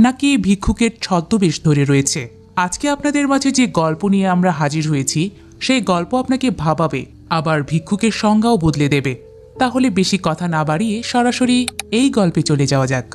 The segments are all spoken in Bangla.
নাকি ভিক্ষুকের ছদ্মবেশ ধরে রয়েছে। আজকে আপনাদের মাঝে যে গল্প নিয়ে আমরা হাজির হয়েছি সেই গল্প আপনাকে ভাবাবে, আবার ভিক্ষুকের সংজ্ঞাও বদলে দেবে। তাহলে বেশি কথা না বাড়িয়ে সরাসরি এই গল্পে চলে যাওয়া যাক।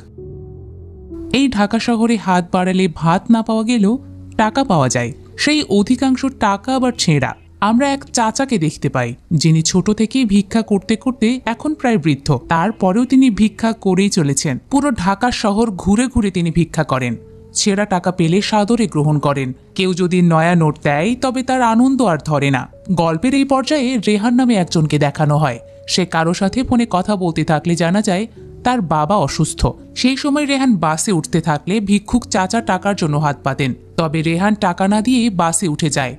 এই ঢাকা শহরে হাত বাড়ালে ভাত না পাওয়া গেলেও টাকা পাওয়া যায়। সেই অধিকাংশ টাকা আবার ছেঁড়া। আমরা এক চাচাকে দেখতে পাই, যিনি ছোট থেকেই ভিক্ষা করতে করতে এখন প্রায় বৃদ্ধ। তারপরেও তিনি ভিক্ষা করেই চলেছেন। পুরো ঢাকা শহর ঘুরে ঘুরে তিনি ভিক্ষা করেন। ছেঁড়া টাকা পেলে সাদরে গ্রহণ করেন। কেউ যদি নয়া নোট দেয় তবে তার আনন্দ আর ধরে না। গল্পের এই পর্যায়ে রেহান নামে একজনকে দেখানো হয়। সে কারো সাথে ফোনে কথা বলতে থাকলে জানা যায় তার বাবা অসুস্থ। সেই সময় রেহান বাসে উঠতে থাকলে ভিক্ষুক চাচা টাকার জন্য হাত পাতেন। তবে রেহান টাকা না দিয়ে বাসে উঠে যায়।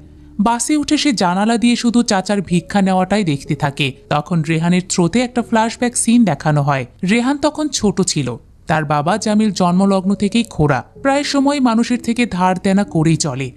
বাসে উঠে সে জানালা দিয়ে শুধু চাচার ভিক্ষা নেওয়াটাই দেখতে থাকে। তখন রেহানের থ্রোতে একটা ফ্ল্যাশব্যাক সিন দেখানো হয়। রেহান তখন ছোট ছিল। তার বাবা জামিল জন্মলগ্ন থেকেই খোঁড়া, প্রায় সময় মানুষের থেকে ধার দেনা করেই চলে।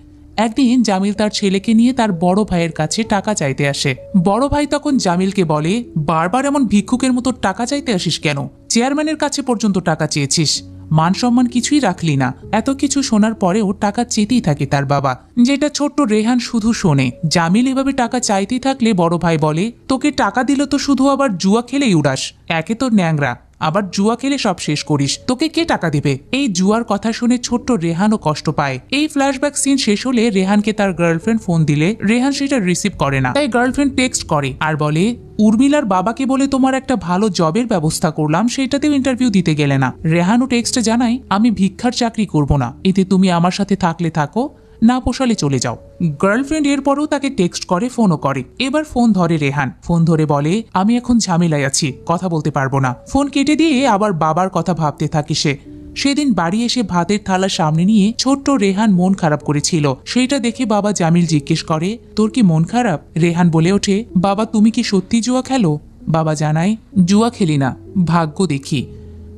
একদিন জামিল তার ছেলেকে নিয়ে তার বড় ভাইয়ের কাছে টাকা চাইতে আসে। বড় ভাই তখন জামিলকে বলে, বারবার এমন ভিক্ষুকের মতো টাকা চাইতে আসিস কেন? চেয়ারম্যানের কাছে পর্যন্ত টাকা চেয়েছিস, মান সম্মান কিছুই রাখলি না। এত কিছু শোনার পরেও টাকা চেতেই থাকে তার বাবা, যেটা ছোট্ট রেহান শুধু শোনে। জামিল এভাবে টাকা চাইতেই থাকলে বড় ভাই বলে, তোকে টাকা দিল তো শুধু আবার জুয়া খেলেই উড়াস। একে তো ন্যাংরা, আবার জুয়া খেলে সব শেষ করিস। তোকে কে টাকা দেবে? এই জুয়ার কথা শুনে ছোট্ট রেহানও কষ্ট পায়। এই ফ্ল্যাশব্যাক সিন শেষ হলে রেহানকে তার গার্লফ্রেন্ড ফোন দিলে রেহান সেটা রিসিভ করে না। তাই গার্লফ্রেন্ড টেক্সট করে আর বলে, উর্মিলার বাবাকে বলে তোমার একটা ভালো জবের ব্যবস্থা করলাম, সেটাতেও ইন্টারভিউ দিতে গেলে না। রেহানও টেক্সটে জানাই, আমি ভিক্ষার চাকরি করব না, এতে তুমি আমার সাথে থাকলে থাকো, না পোষালে চলে যাও। গার্লফ্রেন্ড এরপরও তাকে টেক্সট করে, ফোনও করে। এবার ফোন ধরে রেহান। ফোন ধরে বলে, আমি এখন ঝামেলায় আছি, কথা বলতে পারবো না। ফোন কেটে দিয়ে আবার বাবার কথা ভাবতে থাকে সে। সেদিন বাড়ি এসে ভাতের থালা সামনে নিয়ে ছোট্ট রেহান মন খারাপ করেছিল। সেইটা দেখে বাবা জামিল জিজ্ঞেস করে, তোর কি মন খারাপ? রেহান বলে ওঠে, বাবা তুমি কি সত্যি জুয়া খেলো? বাবা জানায়, জুয়া খেলি না, ভাগ্য দেখি।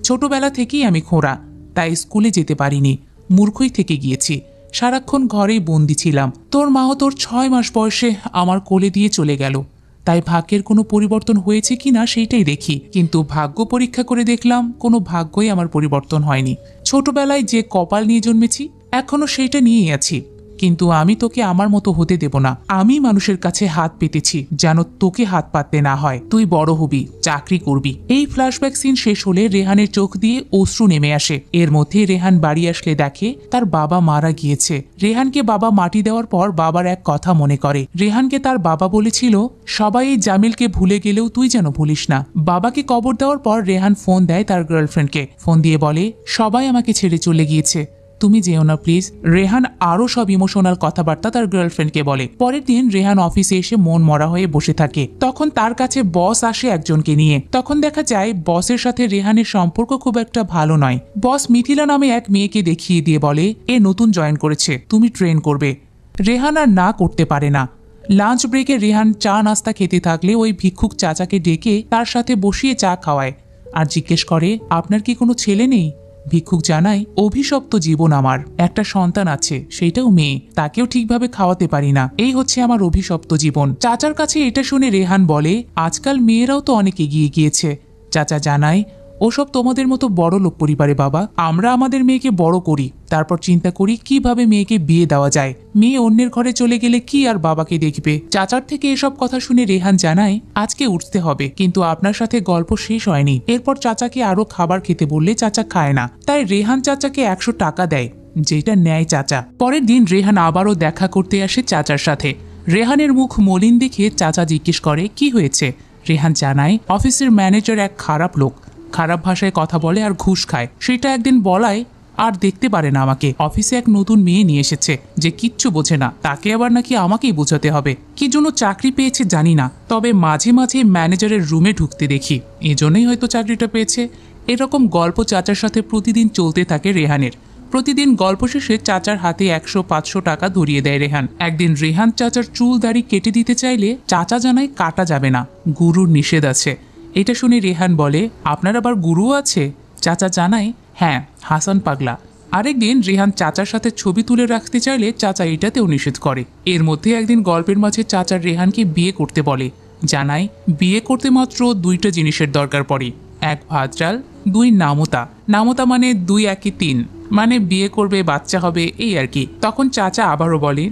ছোটবেলা থেকেই আমি খোঁড়া, তাই স্কুলে যেতে পারিনি, মূর্খই থেকে গিয়েছি। সারাক্ষণ ঘরেই বন্দি ছিলাম। তোর মাও তোর 6 মাস বয়সে আমার কোলে দিয়ে চলে গেল। তাই ভাগ্যের কোনো পরিবর্তন হয়েছে কিনা সেইটাই দেখি। কিন্তু ভাগ্য পরীক্ষা করে দেখলাম কোনো ভাগ্যই আমার পরিবর্তন হয়নি। ছোটবেলায় যে কপাল নিয়ে জন্মেছি এখনো সেইটা নিয়েই আছি। কিন্তু আমি তোকে আমার মতো হতে দেব না। আমি মানুষের কাছে হাত পেতেছি যেন তোকে হাত পাততে না হয়। তুই বড় হবি, চাকরি করবি। এই ফ্ল্যাশব্যাক সিন শেষ হলে রেহানের চোখ দিয়ে অশ্রু নেমে আসে। এর মধ্যে রেহান বাড়ি আসলে দেখে তার বাবা মারা গিয়েছে। রেহানকে বাবা মাটি দেওয়ার পর বাবার এক কথা মনে করে। রেহানকে তার বাবা বলেছিল, সবাই এই জামিলকে ভুলে গেলেও তুই যেন ভুলিস না। বাবাকে কবর দেওয়ার পর রেহান ফোন দেয় তার গার্লফ্রেন্ডকে। ফোন দিয়ে বলে, সবাই আমাকে ছেড়ে চলে গিয়েছে, তুমি যেও না প্লিজ। রেহান আরো সব ইমোশনাল কথাবার্তা তার গার্লফ্রেন্ডকে বলে। পরের দিন রেহান অফিসে এসে মন মরা হয়ে বসে থাকে। তখন তার কাছে বস আসে একজনকে নিয়ে। তখন দেখা যায় বসের সাথে রেহানের সম্পর্ক খুব একটা ভালো নয়। বস মিথিলা নামে এক মেয়েকে দেখিয়ে দিয়ে বলে, এ নতুন জয়েন করেছে, তুমি ট্রেন করবে। রেহান আর না করতে পারে না। লাঞ্চ ব্রেকে রেহান চা নাস্তা খেতে থাকলে ওই ভিক্ষুক চাচাকে ডেকে তার সাথে বসিয়ে চা খাওয়ায় আর জিজ্ঞেস করে, আপনার কি কোনো ছেলে নেই? ভিক্ষুক জানায়, অভিশপ্ত জীবন আমার, একটা সন্তান আছে, সেইটাও মেয়ে, তাকেও ঠিকভাবে খাওয়াতে পারি না, এই হচ্ছে আমার অভিশপ্ত জীবন। চাচার কাছে এটা শুনে রেহান বলে, আজকাল মেয়েরাও তো অনেক এগিয়ে গিয়েছে। চাচা জানায়, ওসব তোমাদের মতো বড় লোক পরিবারে বাবা। আমরা আমাদের মেয়েকে বড় করি, তারপর চিন্তা করি কিভাবে মেয়েকে বিয়ে দেওয়া যায়। মেয়ে অন্যের ঘরে চলে গেলে কি আর বাবাকে দেখবে? চাচার থেকে এসব কথা শুনে রেহান জানায়, আজকে উঠতে হবে, কিন্তু আপনার সাথে গল্প শেষ হয়নি। এরপর চাচাকে আরো খাবার খেতে বললে চাচা খায় না, তাই রেহান চাচাকে 100 টাকা দেয়, যেটা নেয় চাচা। পরের দিন রেহান আবারও দেখা করতে আসে চাচার সাথে। রেহানের মুখ মলিন দেখে চাচা জিজ্ঞেস করে, কি হয়েছে? রেহান জানায়, অফিসের ম্যানেজার এক খারাপ লোক, খারাপ ভাষায় কথা বলে আর ঘুষ খায়। সেটা একদিন বলায় আর দেখতে পারে না আমাকে। অফিসে এক নতুন মেয়ে নিয়ে এসেছে যে কিচ্ছু বোঝে না, তাকে আবার নাকি আমাকেই বোঝাতে হবে। কি জন্য চাকরি পেয়েছে জানি না, তবে মাঝে মাঝে ম্যানেজারের রুমে ঢুকতে দেখি, এজন্যই হয়তো চাকরিটা পেয়েছে। এরকম গল্প চাচার সাথে প্রতিদিন চলতে থাকে রেহানের। প্রতিদিন গল্প শেষে চাচার হাতে 100-500 টাকা ধরিয়ে দেয় রেহান। একদিন রেহান চাচার চুল দাড়ি কেটে দিতে চাইলে চাচা জানায় কাটা যাবে না, গুরুর নিষেধ আছে। এটা শুনে রেহান বলে, আপনার আবার গুরু আছে? চাচা জানায়, হ্যাঁ, হাসান পাগলা। আরেকদিন রেহান চাচার সাথে ছবি তুলে রাখতে চাইলে চাচা এটাতেও নিষেধ করে। এর মধ্যে একদিন গল্পের মাঝে চাচার রেহানকে বিয়ে করতে বলে। জানায়, বিয়ে করতে মাত্র 2টা জিনিসের দরকার পড়ে, 1 ভাত চাল, 2 নামতা। নামতা মানে 2 1 3, মানে বিয়ে করবে, বাচ্চা হবে, এই আর কি। তখন চাচা আবারও বলে,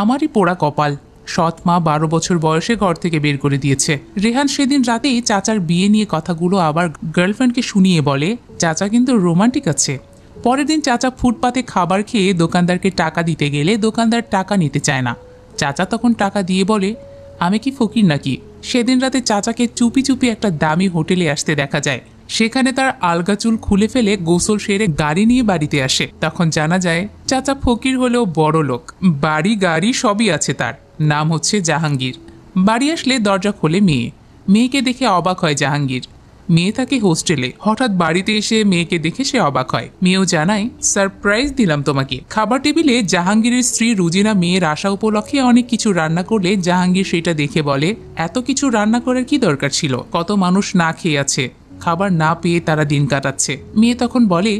আমারই পোড়া কপাল, সৎ মা 12 বছর বয়সে ঘর থেকে বের করে দিয়েছে। রেহান সেদিন রাতেই চাচার বিয়ে নিয়ে কথাগুলো আবার গার্লফ্রেন্ডকে শুনিয়ে বলে, চাচা কিন্তু রোমান্টিক আছে। পরের দিন চাচা ফুটপাতে খাবার খেয়ে দোকানদারকে টাকা দিতে গেলে দোকানদার টাকা নিতে চায় না। চাচা তখন টাকা দিয়ে বলে, আমি কি ফকির নাকি? সেদিন রাতে চাচাকে চুপি চুপি একটা দামি হোটেলে আসতে দেখা যায়। সেখানে তার আলগা চুল খুলে ফেলে গোসল সেরে গাড়ি নিয়ে বাড়িতে আসে। তখন জানা যায় চাচা ফকির হলেও বড় লোক, বাড়ি গাড়ি সবই আছে তার। নাম হচ্ছে জাহাঙ্গীর। বাড়ি আসলে দরজা খোলে মেয়ে। মেয়েকে দেখে অবাক হয় জাহাঙ্গীর। মেয়ে থাকে হোস্টেলে, হঠাৎ বাড়িতে এসে মেয়েকে দেখে সে অবাক হয়। মেয়েও জানায়, সারপ্রাইজ দিলাম তোমাকে। খাবার টেবিলে জাহাঙ্গীরের স্ত্রী রুজিনা মেয়ের আশা উপলক্ষে অনেক কিছু রান্না করলে জাহাঙ্গীর সেটা দেখে বলে, এত কিছু রান্না করার কি দরকার ছিল? কত মানুষ না খেয়ে আছে, খাবার না পেয়ে তারা দিন কাটাচ্ছে। মেয়ে তখন বলে,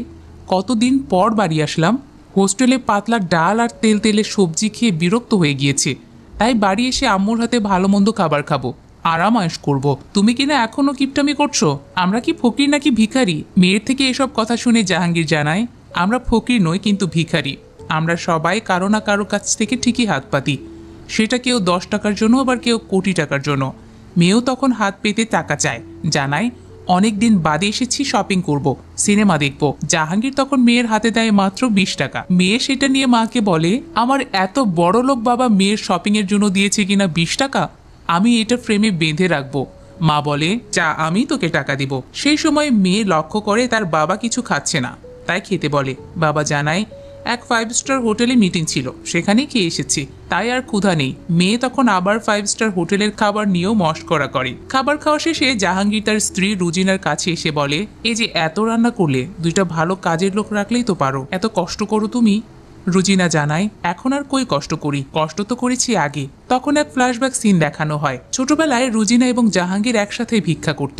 কতদিন পর বাড়ি আসলাম, হোস্টেলে পাতলা ডাল আর তেল তেলে সবজি খেয়ে বিরক্ত হয়ে গিয়েছে, তাই বাড়ি এসে আম্মুর হাতে ভালো মন্দ খাবার খাবো, আরামায়েশ করব। তুমি কিনা এখনো কিপটামি করছো? আমরা কি ফকির নাকি ভিখারি? মেয়ের থেকে এসব কথা শুনে জাহাঙ্গীর জানায়, আমরা ফকির নই, কিন্তু ভিখারি। আমরা সবাই কারো না কারো কাছ থেকে ঠিকই হাত পাতি, সেটা কেউ 10 টাকার জন্য, আবার কেউ কোটি টাকার জন্য। মেয়েও তখন হাত পেতে টাকা চায়, জানায়, অনেক দিন বাদে এসেছি, শপিং করব, সিনেমা দেখব। জাহাঙ্গীর তখন মেয়ের হাতে দেয় মাত্র 20 টাকা। মেয়ে সেটা নিয়ে মাকে বলে, আমার এত বড় লোক বাবা মেয়ের শপিং এর জন্য দিয়েছে কিনা 20 টাকা, আমি এটা ফ্রেমে বেঁধে রাখবো। মা বলে, যা, আমি তোকে টাকা দিব। সেই সময় মেয়ে লক্ষ্য করে তার বাবা কিছু খাচ্ছে না, তাই খেতে বলে। বাবা জানায়, এক 5 স্টার হোটেলে মিটিং ছিল, সেখানেই খেয়ে এসেছি, তাই আর ক্ষুধা নেই। মেয়ে তখন আবার 5 স্টার হোটেলের খাবার নিয়েও মশকরা করে। খাবার খাওয়া শেষে জাহাঙ্গীর তার স্ত্রী রুজিনার কাছে এসে বলে, এই যে এত রান্না করলে, 2টা ভালো কাজের লোক রাখলেই তো পারো, এত কষ্ট করো তুমি। রুজিনা জানায়, এখন আর কই কষ্ট করি, কষ্ট তো করেছি আগে। তখন এক ফ্ল্যাশব্যাক সিন দেখানো হয়। ছোটবেলায় রুজিনা এবং জাহাঙ্গীর একসাথে ভিক্ষা করত।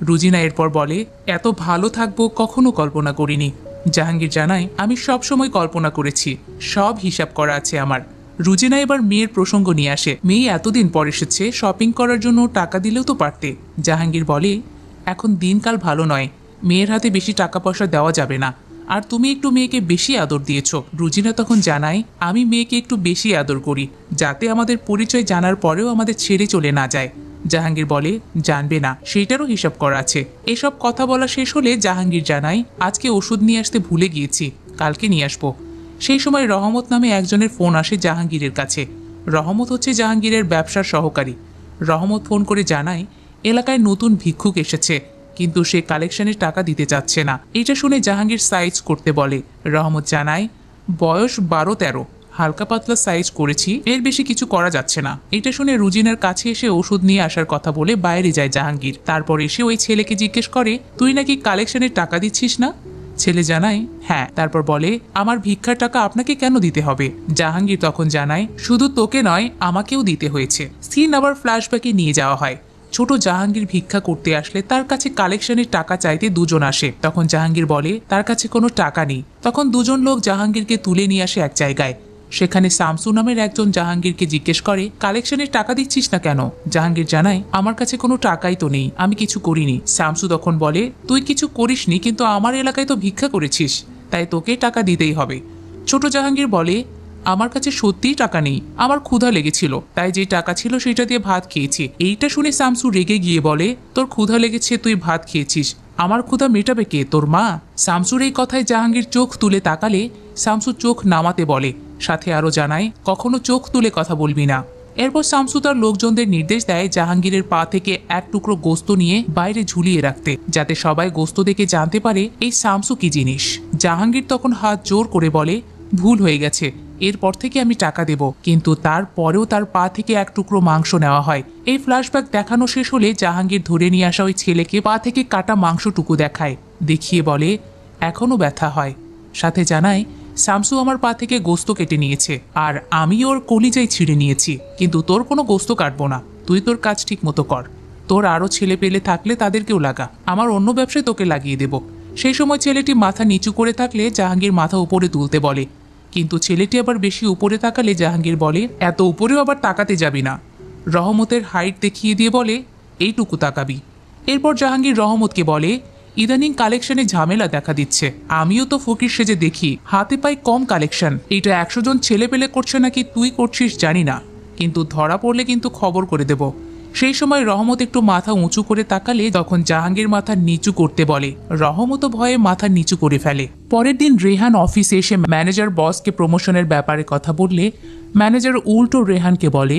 রুজিনা এরপর বলে, এত ভালো থাকবো কখনো কল্পনা করিনি। জাহাঙ্গীর জানায়, আমি সব সময় কল্পনা করেছি, সব হিসাব করা আছে আমার। রুজিনা এবার মেয়ের প্রসঙ্গ নিয়ে আসে। মেয়ে এতদিন পর এসেছে, শপিং করার জন্য টাকা দিলেও তো পারতে। জাহাঙ্গীর বলে, এখন দিনকাল ভালো নয়, মেয়ের হাতে বেশি টাকা পয়সা দেওয়া যাবে না, আর তুমি একটু মেয়েকে বেশি আদর দিয়েছ। রুজিনা তখন জানায়, আমি মেয়েকে একটু বেশি আদর করি, যাতে আমাদের পরিচয় জানার পরেও আমাদের ছেড়ে চলে না যায়। জাহাঙ্গীর বলে, জানবে না, সেইটারও হিসাব করা আছে। এসব কথা বলা শেষ হলে জাহাঙ্গীর জানায়, আজকে ওষুধ নিয়ে আসতে ভুলে গিয়েছি, কালকে নিয়ে আসবো। সেই সময় রহমত নামে একজনের ফোন আসে জাহাঙ্গীরের কাছে। রহমত হচ্ছে জাহাঙ্গীরের ব্যবসার সহকারী। রহমত ফোন করে জানায়, এলাকায় নতুন ভিক্ষুক এসেছে, কিন্তু সে কালেকশনের টাকা দিতে চাচ্ছে না। এটা শুনে জাহাঙ্গীর সাইজ করতে বলে। রহমত জানায়, বয়স 12-13, হালকা পাতলা সাইজ করেছি, এর বেশি কিছু করা যাচ্ছে না। এটা শুনে রুজিনার কাছে এসে ওষুধ নিয়ে আসার কথা বলে বাইরে যায় জাহাঙ্গীর। তারপর এসে ওই ছেলেকে জিজ্ঞেস করে, তুই নাকি কালেকশনের টাকা দিচ্ছিস না? ছেলে জানায়, হ্যাঁ। তারপর বলে, আমার ভিক্ষার টাকা আপনাকে কেন দিতে হবে? জাহাঙ্গীর তখন জানায়, শুধু তোকে নয়, আমাকেও দিতে হয়েছে। সিন আবার ফ্ল্যাশব্যাকে নিয়ে যাওয়া হয়। ছোট জাহাঙ্গীর ভিক্ষা করতে আসলে তার কাছে কালেকশনের টাকা চাইতে 2 জন আসে। তখন জাহাঙ্গীর বলে, তার কাছে কোনো টাকা নেই। তখন 2 জন লোক জাহাঙ্গীরকে তুলে নিয়ে আসে এক জায়গায়। সেখানে শামসু নামের একজন জাহাঙ্গীরকে জিজ্ঞেস করে, কালেকশনের টাকা দিচ্ছিস না কেন? জাহাঙ্গীর জানায়, আমার কাছে কোনো টাকাই তো নেই, আমি কিছু করিনি। শামসু তখন বলে, তুই কিছু করিসনি, কিন্তু আমার এলাকায় তো ভিক্ষা করেছিস, তাই তোকে টাকা দিতেই হবে। ছোট জাহাঙ্গীর বলে, আমার কাছে সত্যিই টাকা নেই, আমার ক্ষুধা লেগেছিল, তাই যে টাকা ছিল সেটা দিয়ে ভাত খেয়েছি। এইটা শুনে শামসু রেগে গিয়ে বলে, তোর ক্ষুধা লেগেছে, তুই ভাত খেয়েছিস, আমার ক্ষুধা মেটাবে কে, তোর মা? শামসুর এই কথায় জাহাঙ্গীর চোখ তুলে তাকালে শামসু চোখ নামাতে বলে, সাথে আরো জানায়, কখনো চোখ তুলে কথা বলবি না। এরপর শামসু তার লোকজনদের নির্দেশ দেয় জাহাঙ্গীরের পা থেকে এক টুকরো গোস্ত নিয়ে বাইরে ঝুলিয়ে রাখতে, যাতে সবাই গোস্ত দেখে জানতে পারে এই শামসু কি জিনিস। জাহাঙ্গীর তখন হাত জোর করে বলে, ভুল হয়ে গেছে, এরপর থেকে আমি টাকা দেব। কিন্তু তারপরেও তার পা থেকে এক টুকরো মাংস নেওয়া হয়। এই ফ্ল্যাশব্যাক দেখানো শেষ হলে জাহাঙ্গীর ধরে নিয়ে আসা ওই ছেলেকে পা থেকে কাটা মাংসটুকু দেখায়, দেখিয়ে বলে, এখনো ব্যথা হয়। সাথে জানায়, শামসু আমার পা থেকে গোস্ত কেটে নিয়েছে, আর আমি ওর কলিজাই ছিঁড়ে নিয়েছি, কিন্তু তোর কোনো গোস্ত কাটবো না, তুই তোর কাজ ঠিক মতো কর। তোর আরও ছেলে পেলে থাকলে তাদেরকেও লাগা, আমার অন্য ব্যবসায় তোকে লাগিয়ে দেব। সেই সময় ছেলেটি মাথা নিচু করে থাকলে জাহাঙ্গীর মাথা উপরে তুলতে বলে, কিন্তু ছেলেটি আবার বেশি উপরে তাকালে জাহাঙ্গীর বলে, এত উপরেও আবার তাকাতে যাবি না। রহমতের হাইট দেখিয়ে দিয়ে বলে, এইটুকু তাকাবি। এরপর জাহাঙ্গীর রহমতকে বলে, ইদানিং কালেকশনে ঝামেলা দেখা দিচ্ছে। আমিও তো ফকির সেজে দেখি, হাতে পাই কম কালেকশন। এটা 100 জন ছেলে পেলে করছে নাকি তুই করছিস জানি না, কিন্তু ধরা পড়লে কিন্তু খবর করে দেব। সেই সময় রহমত একটু মাথা উঁচু করে তাকালে তখন জাহাঙ্গীর মাথা নিচু করতে বলে। রহমতও ভয়ে মাথা নিচু করে ফেলে। পরের দিন রেহান অফিসে এসে ম্যানেজার বসকে প্রমোশনের ব্যাপারে কথা বললে ম্যানেজার উল্টো রেহানকে বলে,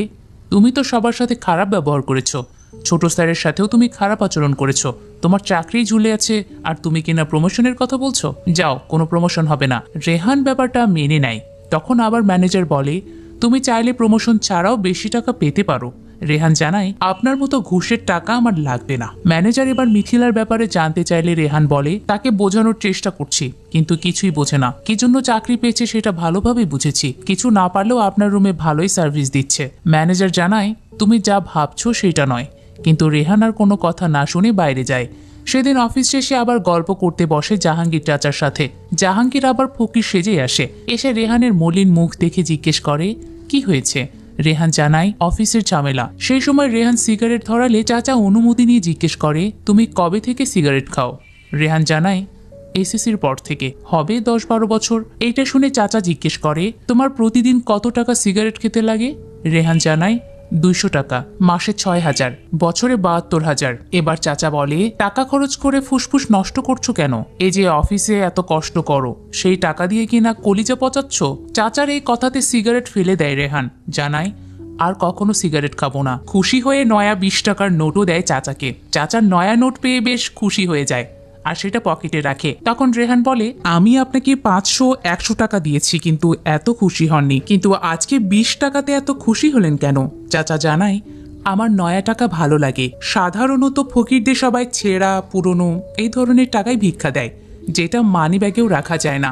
তুমি তো সবার সাথে খারাপ ব্যবহার করেছো, ছোট স্যারের সাথেও তুমি খারাপ আচরণ করেছো, তোমার চাকরি ঝুলে আছে আর তুমি কিনা প্রমোশনের কথা বলছো, যাও কোনো প্রমোশন হবে না। রেহান ব্যাপারটা মেনে নেয়। তখন আবার ম্যানেজার বলে, তুমি চাইলে প্রমোশন ছাড়াও বেশি টাকা পেতে পারো। রেহান জানায়, আপনার মতো ঘুষের টাকা আমার লাগবে না। ম্যানেজার এবার মিথিলার ব্যাপারে জানতে চাইলে রেহান বলে, তাকে বোঝানোর চেষ্টা করছি কিন্তু কিছুই বোঝে না। কি জন্য চাকরি পেয়েছে সেটা ভালোভাবে বুঝেছি, কিছু না পারলেও আপনার রুমে ভালোই সার্ভিস দিচ্ছে। ম্যানেজার জানায়, তুমি যা ভাবছো সেটা নয়। কিন্তু রেহান আর কোনো কথা না শুনে বাইরে যায়। সেদিন অফিস শেষে আবার গল্প করতে বসে জাহাঙ্গীর চাচার সাথে। জাহাঙ্গীর আবার ফকির সেজে আসে। এসে রেহানের মলিন মুখ দেখে জিজ্ঞেস করে, কি হয়েছে? রেহান জানায়, অফিসের ঝামেলা। সেই সময় রেহান সিগারেট ধরালে চাচা অনুমতি নিয়ে জিজ্ঞেস করে, তুমি কবে থেকে সিগারেট খাও? রেহান জানায়, এসএসসির পর থেকে, হবে 10-12 বছর। এইটা শুনে চাচা জিজ্ঞেস করে, তোমার প্রতিদিন কত টাকা সিগারেট খেতে লাগে? রেহান জানায়, 200 টাকা, মাসে 6000, বছরে 72,000। এবার চাচা বলে, টাকা খরচ করে ফুসফুস নষ্ট করছো কেন? এই যে অফিসে এত কষ্ট করো, সেই টাকা দিয়ে কিনা কলিজা পচাচ্ছ? চাচার এই কথাতে সিগারেট ফেলে দেয় রেহান। জানায়, আর কখনো সিগারেট খাবো না। খুশি হয়ে নয়া 20 টাকার নোটও দেয় চাচাকে। চাচার নয়া নোট পেয়ে বেশ খুশি হয়ে যায় আর সেটা পকেটে রাখে। তখন রেহান বলে, আমি আপনাকে 500-100 টাকা দিয়েছি কিন্তু এত খুশি হননি, কিন্তু আজকে 20 টাকাতে এত খুশি হলেন কেন? চাচা জানায়, আমার নয়া টাকা ভালো লাগে। সাধারণত ফকিরদের সবাই ছেঁড়া পুরনো এই ধরনের টাকায় ভিক্ষা দেয়, যেটা মানি ব্যাগেও রাখা যায় না।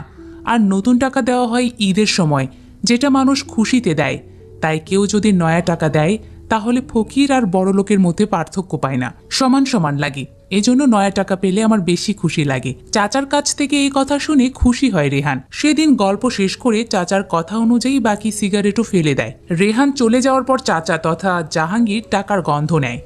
আর নতুন টাকা দেওয়া হয় ঈদের সময়, যেটা মানুষ খুশিতে দেয়। তাই কেউ যদি নয়া টাকা দেয় তাহলে ফকির আর বড় লোকের মধ্যে পার্থক্য পায় না, সমান সমান লাগে। এজন্য নয়া টাকা পেলে আমার বেশি খুশি লাগে। চাচার কাছ থেকে এই কথা শুনে খুশি হয় রেহান। সেদিন গল্প শেষ করে চাচার কথা অনুযায়ী বাকি সিগারেটও ফেলে দেয়। রেহান চলে যাওয়ার পর চাচা তথা জাহাঙ্গীর টাকার গন্ধ নেয়।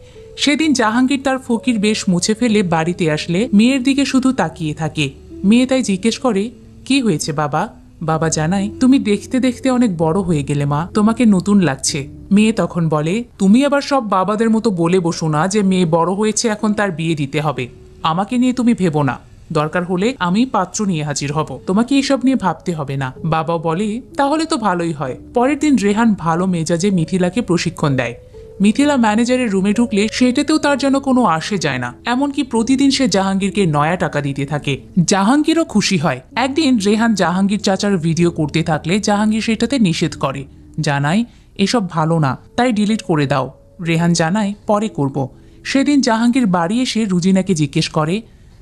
সেদিন জাহাঙ্গীর তার ফকির বেশ মুছে ফেলে বাড়িতে আসলে মেয়ের দিকে শুধু তাকিয়ে থাকে। মেয়ে তাই জিজ্ঞেস করে, কি হয়েছে বাবা? বাবা জানায়, তুমি দেখতে দেখতে অনেক বড় হয়ে গেলে মা, তোমাকে নতুন লাগছে। মেয়ে তখন বলে, তুমি আবার সব বাবাদের মতো বলে বসো না যে মেয়ে বড় হয়েছে এখন তার বিয়ে দিতে হবে। আমাকে নিয়ে তুমি ভেবো না, দরকার হলে আমি পাত্র নিয়ে হাজির হব, তোমাকে এসব নিয়ে ভাবতে হবে না। বাবাও বলে, তাহলে তো ভালোই হয়। পরের দিন রেহান ভালো মেজাজে মিথিলাকে প্রশিক্ষণ দেয়। মিথিলা ম্যানেজারের রুমে ঢুকলে সেটাতেও তার যেন কোনো আসে যায় না। এমনকি প্রতিদিন সে জাহাঙ্গীরকে নয়া টাকা দিতে থাকে। জাহাঙ্গীরও খুশি হয়। একদিন রেহান জাহাঙ্গীর চাচার ভিডিও করতে থাকলে জাহাঙ্গীর সেটাতে নিষেধ করে, জানায়, এসব ভালো না, তাই ডিলিট করে দাও। রেহান জানায়, পরে করব। সেদিন জাহাঙ্গীর বাড়ি এসে রুজিনাকে জিজ্ঞেস করে,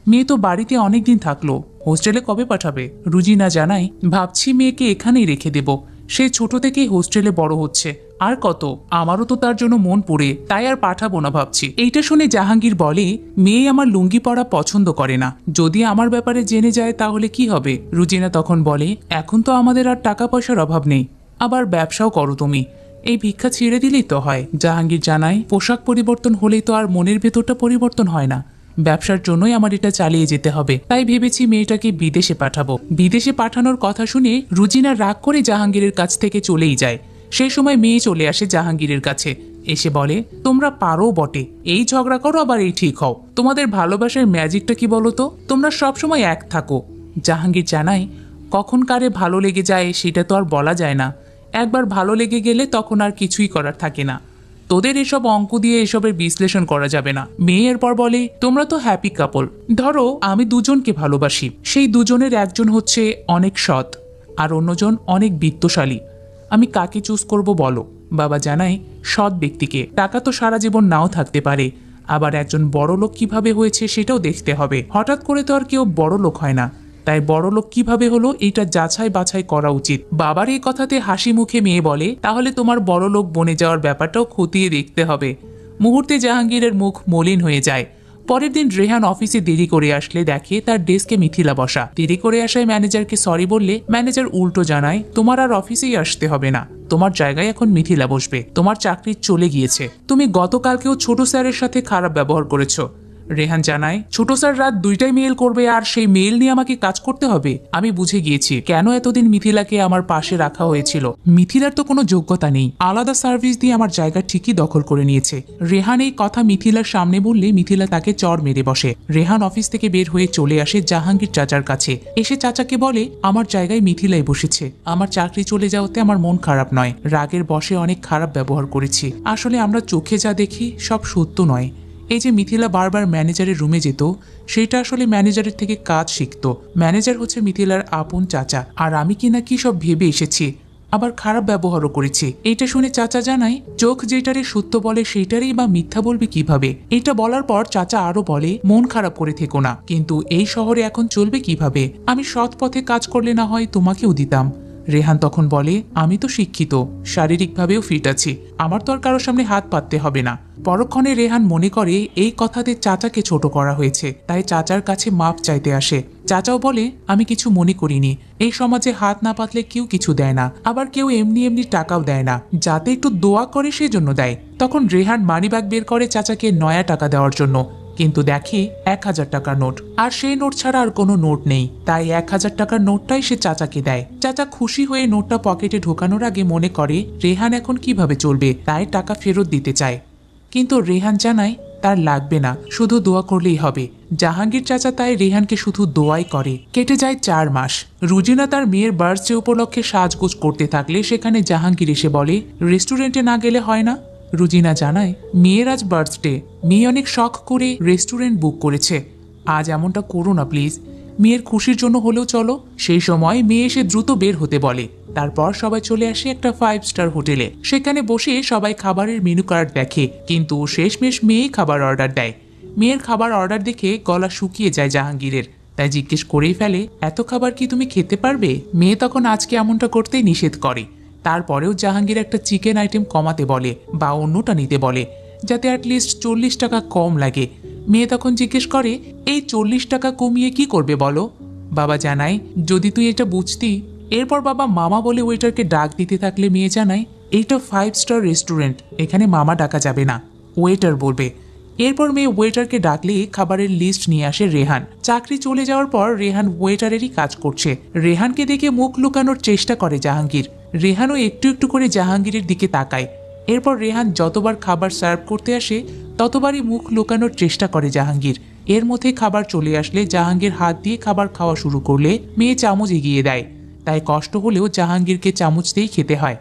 মেয়ে তো বাড়িতে অনেকদিন থাকলো, হোস্টেলে কবে পাঠাবে? রুজিনা জানায়, ভাবছি মেয়েকে এখানেই রেখে দেব, সে ছোট থেকেই হোস্টেলে বড় হচ্ছে। আর কত, আমারও তো তার জন্য মন পড়ে, তাই আর পাঠাবো না ভাবছি। এইটা শুনে জাহাঙ্গীর বলে, মেয়ে আমার লুঙ্গি পরা পছন্দ করে না, যদি আমার ব্যাপারে জেনে যায় তাহলে কি হবে? রুজিনা তখন বলে, এখন তো আমাদের আর টাকা পয়সার অভাব নেই, আবার ব্যবসাও করো তুমি, এই ভিক্ষা ছেড়ে দিলেই তো হয়। জাহাঙ্গীর জানায়, পোশাক পরিবর্তন হলেই তো আর মনের ভেতরটা পরিবর্তন হয় না, ব্যবসার জন্যই আমার এটা চালিয়ে যেতে হবে, তাই ভেবেছি মেয়েটাকে বিদেশে পাঠাবো। বিদেশে পাঠানোর কথা শুনে রুজিনা রাগ করে জাহাঙ্গীরের কাছ থেকে চলেই যায়। সেই সময় মেয়ে চলে আসে জাহাঙ্গীরের কাছে, এসে বলে, তোমরা পারো বটে, এই ঝগড়া করো আবার এই ঠিক হও, তোমাদের ভালোবাসার ম্যাজিকটা কি বলো তো? তোমরা সবসময় এক থাকো। জাহাঙ্গীর জানায়, কখন কারে ভালো লেগে যায় সেটা তো আর বলা যায় না, একবার ভালো লেগে গেলে তখন আর কিছুই করার থাকে না, তোদের এসব অঙ্ক দিয়ে এসবের বিশ্লেষণ করা যাবে না। মেয়ে এরপর বলে, তোমরা তো হ্যাপি কাপল, ধরো আমি দুজনকে ভালোবাসি, সেই দুজনের একজন হচ্ছে অনেক সৎ আর অন্যজন অনেক বিত্তশালী, আমি কাকে চুজ করব বলো? বাবা জানায়, সৎ ব্যক্তিকে। টাকা তো সারা জীবন নাও থাকতে পারে, আবার একজন বড় লোক কিভাবে হয়েছে সেটাও দেখতে হবে, হঠাৎ করে তো আর কেউ বড় লোক হয় না, তাই বড় লোক কিভাবে হলো এইটা যাচাই বাছাই করা উচিত। বাবার এই কথাতে হাসি মুখে মেয়ে বলে, তাহলে তোমার বড় লোক বনে যাওয়ার ব্যাপারটাও খতিয়ে দেখতে হবে। মুহূর্তে জাহাঙ্গীরের মুখ মলিন হয়ে যায়। পরের দিন রেহান অফিসে দেরি করে আসলে দেখে তার ডেস্কে মিথিলা বসা। দেরি করে আসায় ম্যানেজারকে সরি বললে ম্যানেজার উল্টো জানায়, তোমার আর অফিসেই আসতে হবে না, তোমার জায়গায় এখন মিথিলা বসবে, তোমার চাকরি চলে গিয়েছে, তুমি গতকালকেও ছোট স্যারের সাথে খারাপ ব্যবহার করেছো। রেহান জানায়, ছোট স্যার রাত 2টায় মেল করবে আর সেই মেল নিয়ে আমাকে কাজ করতে হবে। আমি বুঝে গিয়েছি কেন এতদিন মিথিলাকে আমার পাশে রাখা হয়েছিল। মিথিলার তো কোনো যোগ্যতা নেই, আলাদা সার্ভিস দিয়ে আমার জায়গা ঠিকই দখল করে নিয়েছে। রেহান এই কথা মিথিলার সামনে বললে মিথিলা তাকে চড় মেরে বসে। রেহান অফিস থেকে বের হয়ে চলে আসে জাহাঙ্গীর চাচার কাছে। এসে চাচাকে বলে, আমার জায়গায় মিথিলাই বসেছে। আমার চাকরি চলে যাওয়াতে আমার মন খারাপ নয়, রাগের বশে অনেক খারাপ ব্যবহার করেছি। আসলে আমরা চোখে যা দেখি সব সত্য নয়। এই যে মিথিলা বারবার ম্যানেজারের রুমে যেত, সেটা আসলে ম্যানেজারের থেকে কাজ শিখতো। ম্যানেজার হচ্ছে মিথিলার আপন চাচা, আর আমি কিনা কি সব ভেবে এসেছি, আবার খারাপ ব্যবহারও করেছি। এটা শুনে চাচা জানায়, চোখ যেটারে সত্য বলে সেটারই বা মিথ্যা বলবে কিভাবে। এটা বলার পর চাচা আরো বলে, মন খারাপ করে থেকো না, কিন্তু এই শহরে এখন চলবে কিভাবে? আমি সৎ পথে কাজ করলে না হয় তোমাকেও দিতাম। রেহান তখন বলে, আমি তো শিক্ষিত, শারীরিকভাবেও ফিট আছি, আমার তো আর কারোর সামনে হাত পাততে হবে না। পরক্ষণে রেহান মনে করে এই কথাতে চাচাকে ছোট করা হয়েছে, তাই চাচার কাছে মাপ চাইতে আসে। চাচাও বলে, আমি কিছু মনে করিনি, এই সমাজে হাত না পাতলে কেউ কিছু দেয় না, আবার কেউ এমনি এমনি টাকাও দেয় না, যাতে একটু দোয়া করে সেজন্য দেয়। তখন রেহান মানিব্যাগ বের করে চাচাকে নয়া টাকা দেওয়ার জন্য, কিন্তু দেখে 1000 টাকার নোট, আর সেই নোট ছাড়া আর কোনো নোট নেই। তাই 1000 টাকার নোটটাই সে চাচাকে দেয়। চাচা খুশি হয়ে নোটটা পকেটে ঢোকানোর আগে মনে করে রেহান এখন কিভাবে চলবে, তাই টাকা ফেরত দিতে চায়। কিন্তু রেহান জানায় তার লাগবে না, শুধু দোয়া করলেই হবে। জাহাঙ্গীর চাচা তাই রেহানকে শুধু দোয়াই করে। কেটে যায় 4 মাস। রুজিনা তার মেয়ের বার্থডে উপলক্ষে সাজগোজ করতে থাকলে সেখানে জাহাঙ্গীর এসে বলে, রেস্টুরেন্টে না গেলে হয় না? রুজিনা জানায়, মেয়ের আজ বার্থডে, মেয়ে অনেক শখ করে রেস্টুরেন্ট বুক করেছে, আজ এমনটা করো না প্লিজ, মেয়ের খুশির জন্য হলেও চলো। সেই সময় মেয়ে এসে দ্রুত বের হতে বলে। তারপর সবাই চলে আসে একটা 5 স্টার হোটেলে। সেখানে বসে সবাই খাবারের মেনু কার্ড দেখে, কিন্তু শেষমেশ মেয়ে খাবার অর্ডার দেয়। মেয়ের খাবার অর্ডার দেখে গলা শুকিয়ে যায় জাহাঙ্গীরের, তাই জিজ্ঞেস করেই ফেলে, এত খাবার কি তুমি খেতে পারবে? মেয়ে তখন আজকে এমনটা করতেই নিষেধ করে। তারপরেও জাহাঙ্গীর একটা চিকেন আইটেম কমাতে বলে বা অন্যটা নিতে বলে, যাতে অ্যাটলিস্ট 40 টাকা কম লাগে। মেয়ে তখন জিজ্ঞেস করে, এই 40 টাকা কমিয়ে কি করবে বলো? বাবা জানায়, যদি তুই এটা বুঝতি। এরপর বাবা মামা বলে ওয়েটারকে ডাক দিতে থাকলে মেয়ে জানায়, এইটা 5 স্টার রেস্টুরেন্ট, এখানে মামা ডাকা যাবে না, ওয়েটার বলবে। এরপর মেয়ে ওয়েটারকে ডাকলে খাবারের লিস্ট নিয়ে আসে রেহান। চাকরি চলে যাওয়ার পর রেহান ওয়েটারেরই কাজ করছে। রেহানকে দেখে মুখ লুকানোর চেষ্টা করে জাহাঙ্গীর। রেহানও একটু একটু করে জাহাঙ্গীরের দিকে তাকায়। এরপর রেহান যতবার খাবার সার্ভ করতে আসে ততবারই মুখ লুকানোর চেষ্টা করে জাহাঙ্গীর। এর মধ্যে খাবার চলে আসলে জাহাঙ্গীর হাত দিয়ে খাবার খাওয়া শুরু করলে মেয়ে চামচ এগিয়ে দেয়, তাই কষ্ট হলেও জাহাঙ্গীরকে চামচ দিয়েই খেতে হয়।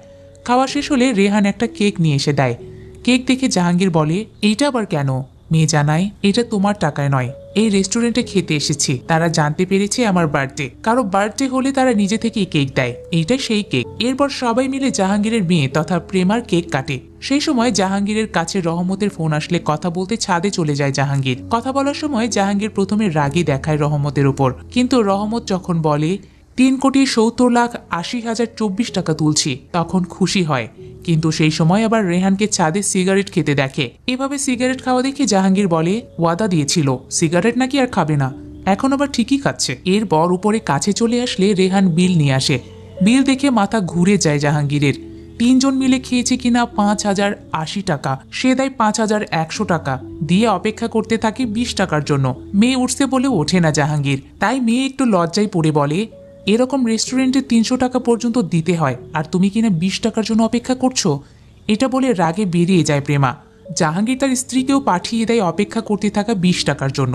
খাওয়া শেষ হলে রেহান একটা কেক নিয়ে এসে দেয়। কেক দেখে জাহাঙ্গীর বলে, এইটা আবার কেন? মেয়ে জানায়, এটা তোমার টাকায় নয়, এই রেস্টুরেন্টে খেতে এসেছি, তারা জানতে পেরেছে আমার বার্থডে, কারো বার্থডে হলে তারা নিজে থেকেই কেক দেয়, এইটা সেই কেক। এরপর সবাই মিলে জাহাঙ্গীরের মেয়ে তথা প্রেমার কেক কাটে। সেই সময় জাহাঙ্গীরের কাছে রহমতের ফোন আসলে কথা বলতে ছাদে চলে যায় জাহাঙ্গীর। কথা বলার সময় জাহাঙ্গীর প্রথমে রাগী দেখায় রহমতের উপর, কিন্তু রহমত যখন বলে 3,70,80,024 টাকা তুলছি, তখন খুশি হয়। কিন্তু সেই সময় আবার রেহানকে ছাদে সিগারেট খেতে দেখে। এভাবে সিগারেট খাওয়া দেখে জাহাঙ্গীর বলে, ওয়াদা দিয়েছিল সিগারেট নাকি আর খাবে না, এখন আবার ঠিকই খাচ্ছে। এরপর উপরে কাছে চলে আসলে রেহান বিল নিয়ে আসে। বিল দেখে মাথা ঘুরে যায় জাহাঙ্গীরের। 3 জন মিলে খেয়েছে কিনা 5,080 টাকা, সে দেয় 5,100 টাকা, দিয়ে অপেক্ষা করতে থাকে 20 টাকার জন্য। মেয়ে উঠছে বলে ওঠে না জাহাঙ্গীর, তাই মেয়ে একটু লজ্জায় পড়ে বলে, এরকম রেস্টুরেন্টে 300 টাকা পর্যন্ত দিতে হয়, আর তুমি কিনা 20 টাকার জন্য অপেক্ষা করছো? এটা বলে রাগে বেরিয়ে যায় প্রেমা। জাহাঙ্গীর তার স্ত্রীকেও পাঠিয়ে দেয় অপেক্ষা করতে থাকা 20 টাকার জন্য।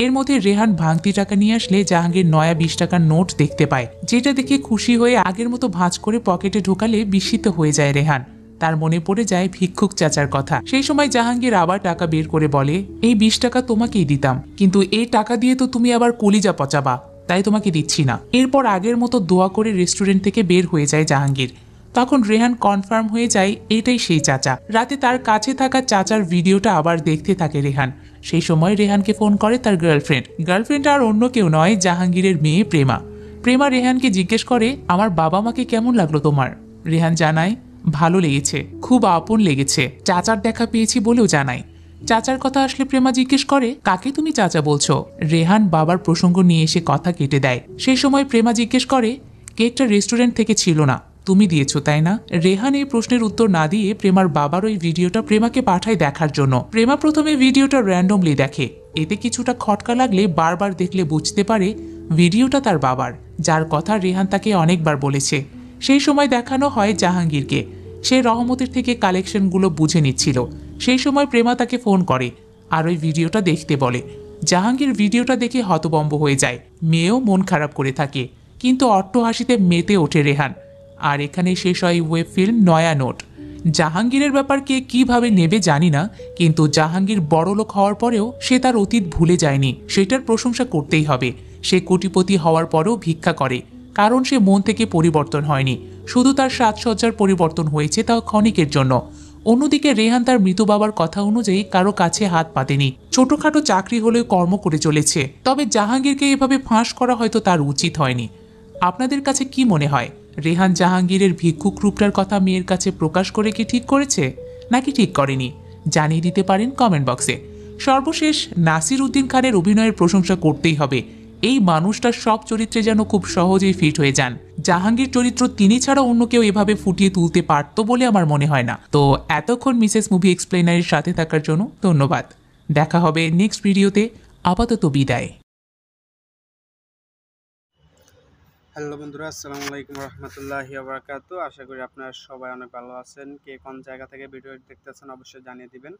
এর মধ্যে রেহান ভাঙতি টাকা নিয়ে আসলে জাহাঙ্গীর নয়া 20 টাকার নোট দেখতে পায়, যেটা দেখে খুশি হয়ে আগের মতো ভাঁজ করে পকেটে ঢোকালে বিস্মিত হয়ে যায় রেহান। তার মনে পড়ে যায় ভিক্ষুক চাচার কথা। সেই সময় জাহাঙ্গীর আবার টাকা বের করে বলে, এই 20 টাকা তোমাকেই দিতাম, কিন্তু এই টাকা দিয়ে তো তুমি আবার কলিজা পচাবা, তাই তোমাকে দিচ্ছি না। এরপর আগের মতো দোয়া করে রেস্টুরেন্ট থেকে বের হয়ে যায় জাহাঙ্গীর। তখন রেহান কনফার্ম হয়ে যায় এটাই সেই চাচা। রাতে তার কাছে থাকা চাচার ভিডিওটা আবার দেখতে থাকে রেহান। সেই সময় রেহানকে ফোন করে তার গার্লফ্রেন্ড আর অন্য কেউ নয়, জাহাঙ্গীরের মেয়ে প্রেমা। প্রেমা রেহানকে জিজ্ঞেস করে, আমার বাবা মাকে কেমন লাগলো তোমার? রেহান জানায়, ভালো লেগেছে, খুব আপন লেগেছে, চাচার দেখা পেয়েছি বলেও জানায়। চাচার কথা আসলে প্রেমা জিজ্ঞেস করে, কাকে তুমি চাচা বলছো? রেহান বাবার প্রসঙ্গ নিয়ে এসে কথা কেটে দেয়। সেই সময় প্রেমা জিজ্ঞেস করে, কেকটা রেস্টুরেন্ট থেকে ছিল না, তুমি দিয়েছো তাই না? রেহান এই প্রশ্নের উত্তর না দিয়ে প্রেমার বাবার ওই ভিডিওটা প্রেমাকে পাঠায় দেখার জন্য। প্রেমা প্রথমে ভিডিওটা র্যান্ডমলি দেখে এতে কিছুটা খটকা লাগলে বারবার দেখলে বুঝতে পারে ভিডিওটা তার বাবার, যার কথা রেহান তাকে অনেকবার বলেছে। সেই সময় দেখানো হয় জাহাঙ্গীরকে। সে রহমতের থেকে কালেকশনগুলো বুঝে নিচ্ছিল। সেই সময় প্রেমা তাকে ফোন করে আর ওই ভিডিওটা দেখতে বলে। জাহাঙ্গীর ভিডিওটা দেখে হতবম্ব হয়ে যায়। মেয়েও মন খারাপ করে থাকে, কিন্তু অট্টহাসিতে মেতে ওঠে রেহান। আর এখানে শেষ হয় ওয়েব ফিল্ম নয়া নোট। জাহাঙ্গীরের ব্যাপারকে কিভাবে নেবে জানি না, কিন্তু জাহাঙ্গীর বড়লোক হওয়ার পরেও সে তার অতীত ভুলে যায়নি, সেটার প্রশংসা করতেই হবে। সে কোটিপতি হওয়ার পরেও ভিক্ষা করে, কারণ সে মন থেকে পরিবর্তন হয়নি, শুধু তার সাজসজ্জার পরিবর্তন হয়েছে, তাও ক্ষণিকের জন্য। অন্যদিকে রেহান তার মৃত বাবার কথা অনুযায়ী কারো কাছে হাত পাতেনি, ছোটখাটো চাকরি হলেও কর্ম করে চলেছে। তবে জাহাঙ্গীরকে এভাবে ফাঁস করা হয়তো তার উচিত হয়নি। আপনাদের কাছে কি মনে হয়, রেহান জাহাঙ্গীরের ভিক্ষুক রূপটার কথা মেয়ের কাছে প্রকাশ করে কি ঠিক করেছে, নাকি ঠিক করেনি? জানিয়ে দিতে পারেন কমেন্ট বক্সে। সর্বশেষ নাসির উদ্দিন খানের অভিনয়ের প্রশংসা করতেই হবে। এই মানুষটার সব চরিত্রে যেন খুব সহজেই ফিট হয়ে যান। জাহাঙ্গীর চরিত্র তিনি ছাড়া অন্য কেউ এভাবে ফুটিয়ে তুলতে পারতো বলে আমার মনে হয় না। তো এতক্ষণ মিসেস মুভি এক্সপ্লেনারের সাথে থাকার জন্য ধন্যবাদ। দেখা হবে নেক্সট ভিডিওতে। আপাতত বিদায়। হ্যালো বন্ধুরা, আসসালামু আলাইকুম রহমতুল্লাহি ওয়া আশা করি আপনারা সবাই অনেক ভালো আছেন। কে কোন জায়গা থেকে ভিডিও দেখতেছেন অবশ্যই জানিয়ে দিবেন।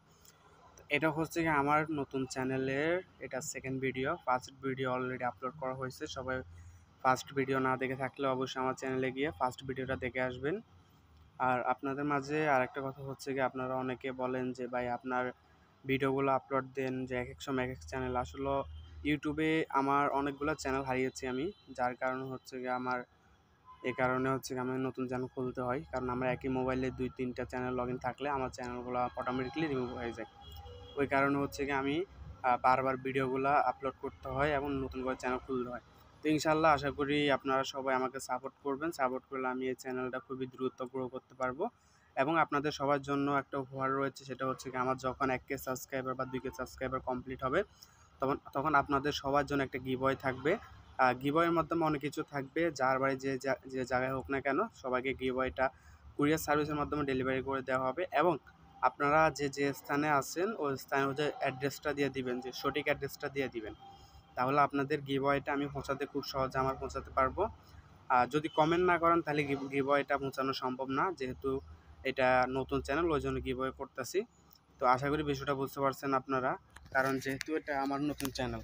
এটা হচ্ছে কি আমার নতুন চ্যানেলের এটা second video. First video already upload করা হয়েছে। সবাই ফার্স্ট ভিডিও না দেখে থাকলে অবশ্যই আমার চ্যানেলে গিয়ে ফার্স্ট ভিডিওটা দেখে আসবেন। আর আপনাদের মাঝে আরেকটা কথা হচ্ছে কি, আপনারা অনেকে বলেন যে ভাই আপনার ভিডিওগুলো আপলোড দেন, যে এক এক সময় এক এক চ্যানেল। আসলে ইউটিউবে আমার অনেকগুলো চ্যানেল হারিয়েছি আমি, যার কারণে হচ্ছে কি আমার এই কারণে হচ্ছে কি আমার নতুন চ্যানেল খুলতে হয়, কারণ আমরা একই মোবাইলে 2-3টা চ্যানেল লগ ইন থাকলে আমার চ্যানেলগুলো অটোমেটিকলি রিমুভ হয়ে যায়। ওই কারণে হচ্ছে কি আমি বারবার ভিডিওগুলো আপলোড করতে হয় এবং নতুন করে চ্যানেল খুলতে হয়। তো ইনশাল্লাহ আশা করি আপনারা সবাই আমাকে সাপোর্ট করবেন। সাপোর্ট করলে আমি এই চ্যানেলটা খুবই দ্রুত গ্রো করতে পারবো। এবং আপনাদের সবার জন্য একটা উপহার রয়েছে, সেটা হচ্ছে কি আমার যখন 1K সাবস্ক্রাইবার বা 2K সাবস্ক্রাইবার কমপ্লিট হবে, তখন আপনাদের সবার জন্য একটা গিভওয়ে থাকবে। গিভওয়ের মাধ্যমে অনেক কিছু থাকবে, যার বাড়ি যে জায়গায় হোক না কেন সবাইকে গিভওয়েটা কুরিয়ার সার্ভিসের মাধ্যমে ডেলিভারি করে দেওয়া হবে। এবং আপনারা যে স্থানে আছেন ওই স্থানে যে অ্যাড্রেসটা দিয়ে দিবেন, যে সঠিক অ্যাড্রেসটা দিয়ে দিবেন, তাহলে আপনাদের গিভওয়েটা আমি পৌঁছাতে খুব সহজে পৌঁছাতে পারবো। আর যদি কমেন্ট না করেন তাহলে গিভওয়েটা পৌঁছানো সম্ভব না, যেহেতু এটা নতুন চ্যানেল ওই জন্য গিভওয়ে করতেছি। তো আশা করি বিষয়টা বুঝতে পারছেন আপনারা, কারণ যেহেতু এটা আমার নতুন চ্যানেল।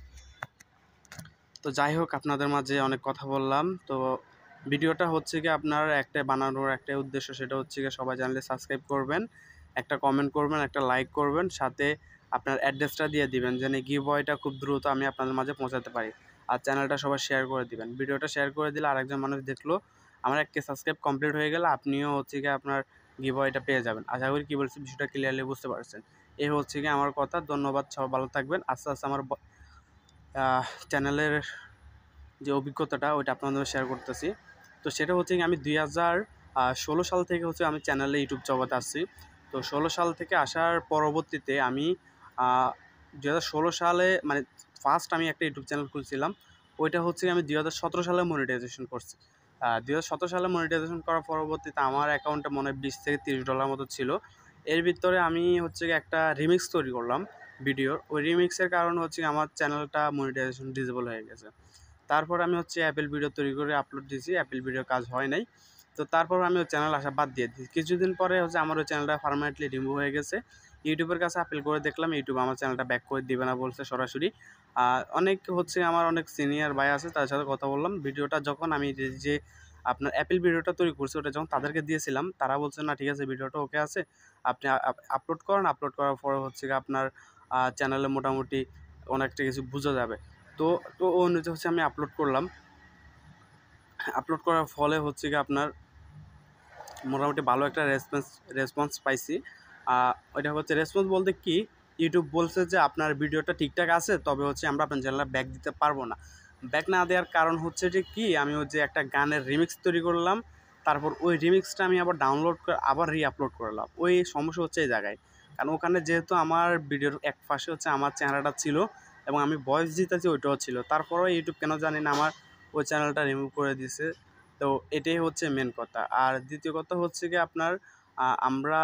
তো যাই হোক, আপনাদের মাঝে অনেক কথা বললাম। তো ভিডিওটা হচ্ছে কি আপনার একটা বানানোর একটা উদ্দেশ্য, সেটা হচ্ছে কি সবাই চ্যানেলে সাবস্ক্রাইব করবেন, একটা কমেন্ট করবেন, একটা লাইক করবেন, সাথে আপনার অ্যাড্রেসটা দিয়ে দিবেন, যেন গিভওয়েটা খুব দ্রুত আমি আপনাদের মাঝে পৌঁছাতে পারি। আর চ্যানেলটা সবাই শেয়ার করে দিবেন। ভিডিওটা শেয়ার করে দিলে আরেকজন মানুষ দেখলো, আমার 1K সাবস্ক্রাইব কমপ্লিট হয়ে গেলে আপনিও হচ্ছে কি আপনার গিভওয়েটা পেয়ে যাবেন। আশা করি কি বলছি বিষয়টা ক্লিয়ারলি বুঝতে পারছেন। এই হচ্ছে কি আমার কথা। ধন্যবাদ, সবাই ভালো থাকবেন। আস্তে আস্তে আমার চ্যানেলের যে অভিজ্ঞতাটা ওইটা আপনাদের শেয়ার করতেছি। তো সেটা হচ্ছে আমি 2016 সাল থেকে হচ্ছে আমি চ্যানেলে ইউটিউব জগতে আসছি। তো 16 সাল থেকে আসার পরবর্তীতে আমি 2016 সালে মানে ফার্স্ট আমি একটা ইউটিউব চ্যানেল খুলছিলাম। ওইটা হচ্ছে আমি 2017 সালে মনিটাইজেশন করছি। 2017 সালে মনিটাইজেশন করার পরবর্তীতে আমার অ্যাকাউন্টে মনে হয় $20 থেকে $30 মতো ছিল। এর ভিতরে আমি হচ্ছে একটা রিমিক্স তৈরি করলাম ভিডিওর। ওই রিমিক্সের কারণে হচ্ছে আমার চ্যানেলটা মনিটাইজেশন ডিসেবল হয়ে গেছে। তারপর আমি হচ্ছে অ্যাপেল ভিডিও তৈরি করে আপলোড দিয়েছি, অ্যাপেল ভিডিও কাজ হয় নাই। তো তারপর আমি ওই চ্যানেল আসা বাদ দিয়ে দিই। কিছুদিন পরে হচ্ছে আমার ওই চ্যানেলটা পার্মানেন্টলি রিমুভ হয়ে গেছে। ইউটিউবের কাছে আপিল করে দেখলাম, ইউটিউব আমার চ্যানেলটা ব্যাক করে দিবে না বলছে সরাসরি। অনেক হচ্ছে আমার অনেক সিনিয়র ভাই আছে, তার সাথে কথা বললাম। ভিডিওটা যখন আমি যে আপনার অ্যাপেল ভিডিওটা তৈরি করছি ওটা যখন তাদেরকে দিয়েছিলাম, তারা বলছে না ঠিক আছে ভিডিওটা ওকে আছে, আপনি আপলোড করেন। আপলোড করার পরে হচ্ছে আপনার চ্যানেলে মোটামুটি অনেকটা কিছু বোঝা যাবে। তো তো ও অনুযায়ী হচ্ছে আমি আপলোড করলাম। আপলোড করার ফলে হচ্ছে কি আপনার মোটামুটি ভালো একটা রেসপন্স পাইছি। ওইটা হচ্ছে রেসপন্স বলতে কি, ইউটিউব বলছে যে আপনার ভিডিওটা ঠিকঠাক আছে, তবে হচ্ছে আমরা আপনার চ্যানেলে ব্যাক দিতে পারবো না। ব্যাক না দেওয়ার কারণ হচ্ছে যে কি, আমি হচ্ছে একটা গানের রিমিক্স তৈরি করলাম, তারপর ওই রিমিক্সটা আমি আবার ডাউনলোড করে আবার রিআপলোড করলাম। ওই সমস্যা হচ্ছে এই জায়গায়, কারণ ওখানে যেহেতু আমার ভিডিওর এক পাশে হচ্ছে আমার চেহারাটা ছিল এবং আমি ভয়েস দিতেছি ওইটাও ছিল, তারপরেও ইউটিউব কেন জানি না আমার ওই চ্যানেলটা রিমুভ করে দিছে। তো এটাই হচ্ছে মেন কথা। আর দ্বিতীয় কথা হচ্ছে কি আপনার আমরা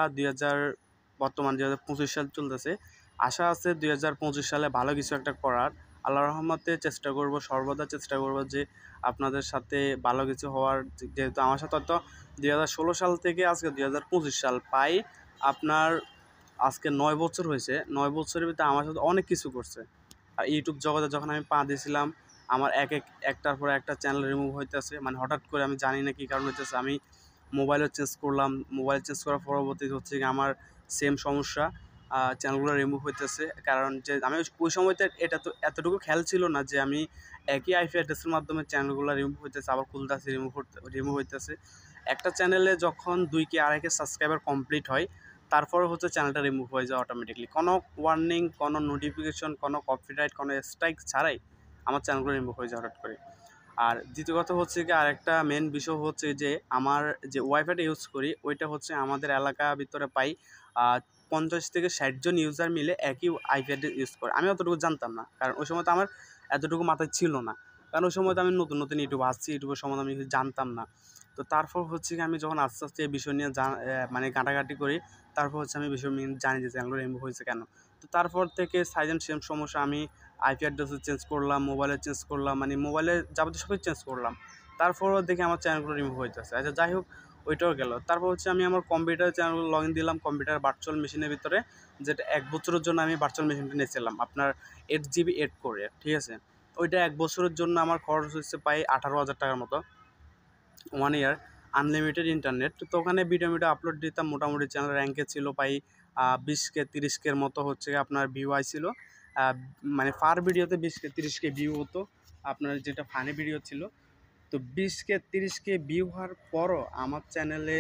বর্তমান 2025 সাল চলতেছে, আশা আছে 2025 সালে ভালো কিছু একটা করার। আল্লাহর রহমতে চেষ্টা করব, সর্বদা চেষ্টা করব যে আপনাদের সাথে ভালো কিছু হওয়ার। যেহেতু আমার সাথে তো 2016 সাল থেকে আজকে 2025 সাল পাই আপনার আজকে 9 বছর হয়েছে। 9 বছরের ভিতরে আমার সাথে অনেক কিছু করছে। আর ইউটিউব জগতে যখন আমি পা দিয়েছিলাম আমার একটার পর একটা চ্যানেল রিমুভ হইতেছে, মানে হঠাৎ করে আমি জানি না কী কারণ হইতেছে। আমি মোবাইলও চেঞ্জ করলাম, মোবাইল চেঞ্জ করার পরবর্তীতে হচ্ছে কি আমার সেম সমস্যা, চ্যানেলগুলো রিমুভ হইতেছে। কারণ যে আমি ওই সময়তে এটা তো এতটুকু খেয়াল ছিল না যে আমি একই আইপি অ্যাড্রেসের মাধ্যমে চ্যানেলগুলো রিমুভ হইতেছে, আবার খুলতেছে, রিমুভ হইতেছে। একটা চ্যানেলে যখন 2K 2.5K সাবস্ক্রাইবার কমপ্লিট হয় তারপরে হচ্ছে চ্যানেলটা রিমুভ হয়ে যায় অটোমেটিকলি, কোনো ওয়ার্নিং, কোনো নোটিফিকেশন, কোনো কপিরাইট, কোনো স্ট্রাইক ছাড়াই আমার চ্যানেলগুলো রিমুভ হয়ে যায় হঠাৎ করে। আর দ্বিতীয় কথা হচ্ছে কি আরেকটা মেন বিষয় হচ্ছে যে আমার যে ওয়াইফাইটা ইউজ করি ওইটা হচ্ছে আমাদের এলাকা ভিতরে পাই 50 থেকে 60 জন ইউজার মিলে একই আইপি অ্যাড্রেস ইউজ করে। আমি অতটুকু জানতাম না, কারণ ওই সময় তো আমার এতটুকু মাথায় ছিল না, কারণ ওই সময় তো আমি নতুন নতুন ইউটিউব আসছি, ইউটিউবের সম্বন্ধে আমি কিছু জানতাম না। তো তারপর হচ্ছে কি আমি যখন আস্তে আস্তে এই বিষয় নিয়ে মানে ঘাঁটাঘাঁটি করি, তারপর হচ্ছে আমি বিষয় নিয়ে জানি যে চ্যানেলগুলো রিমুভ হয়েছে কেন। তো তারপর থেকে সাইজেন সেম সমস্যা, আমি আইপি অ্যাড্রেসও চেঞ্জ করলাম, মোবাইলে চেঞ্জ করলাম, মানে মোবাইলে যাবতীয় সবই চেঞ্জ করলাম, তারপরও দেখি আমার চ্যানেলগুলো রিমুভ হইতেছে। আচ্ছা যাই হোক, ওইটাও গেল। তারপর হচ্ছে আমি আমার কম্পিউটার চ্যানেলগুলো লগ ইন দিলাম কম্পিউটার ভার্চুয়াল মেশিনের ভিতরে, যেটা 1 বছরের জন্য আমি ভার্চুয়াল মেশিনটা নিয়েছিলাম আপনার 8 GB এড করে, ঠিক আছে। ওইটা 1 বছরের জন্য আমার খরচ হচ্ছে প্রায় 18,000 টাকার মতো, 1 ইয়ার আনলিমিটেড ইন্টারনেট। তো ওখানে ভিডিও আপলোড দিতাম, মোটামুটি চ্যানেল র্যাঙ্কে ছিল প্রায় 20K 30K মতো হচ্ছে আপনার ভিউ আইছিল। মানে পার ভিডিওতে 20K 30K ভিউ হতো আপনার, যেটা ফানি ভিডিও ছিল। তো 20K 30K ভিউ হওয়ার পরও আমার চ্যানেলে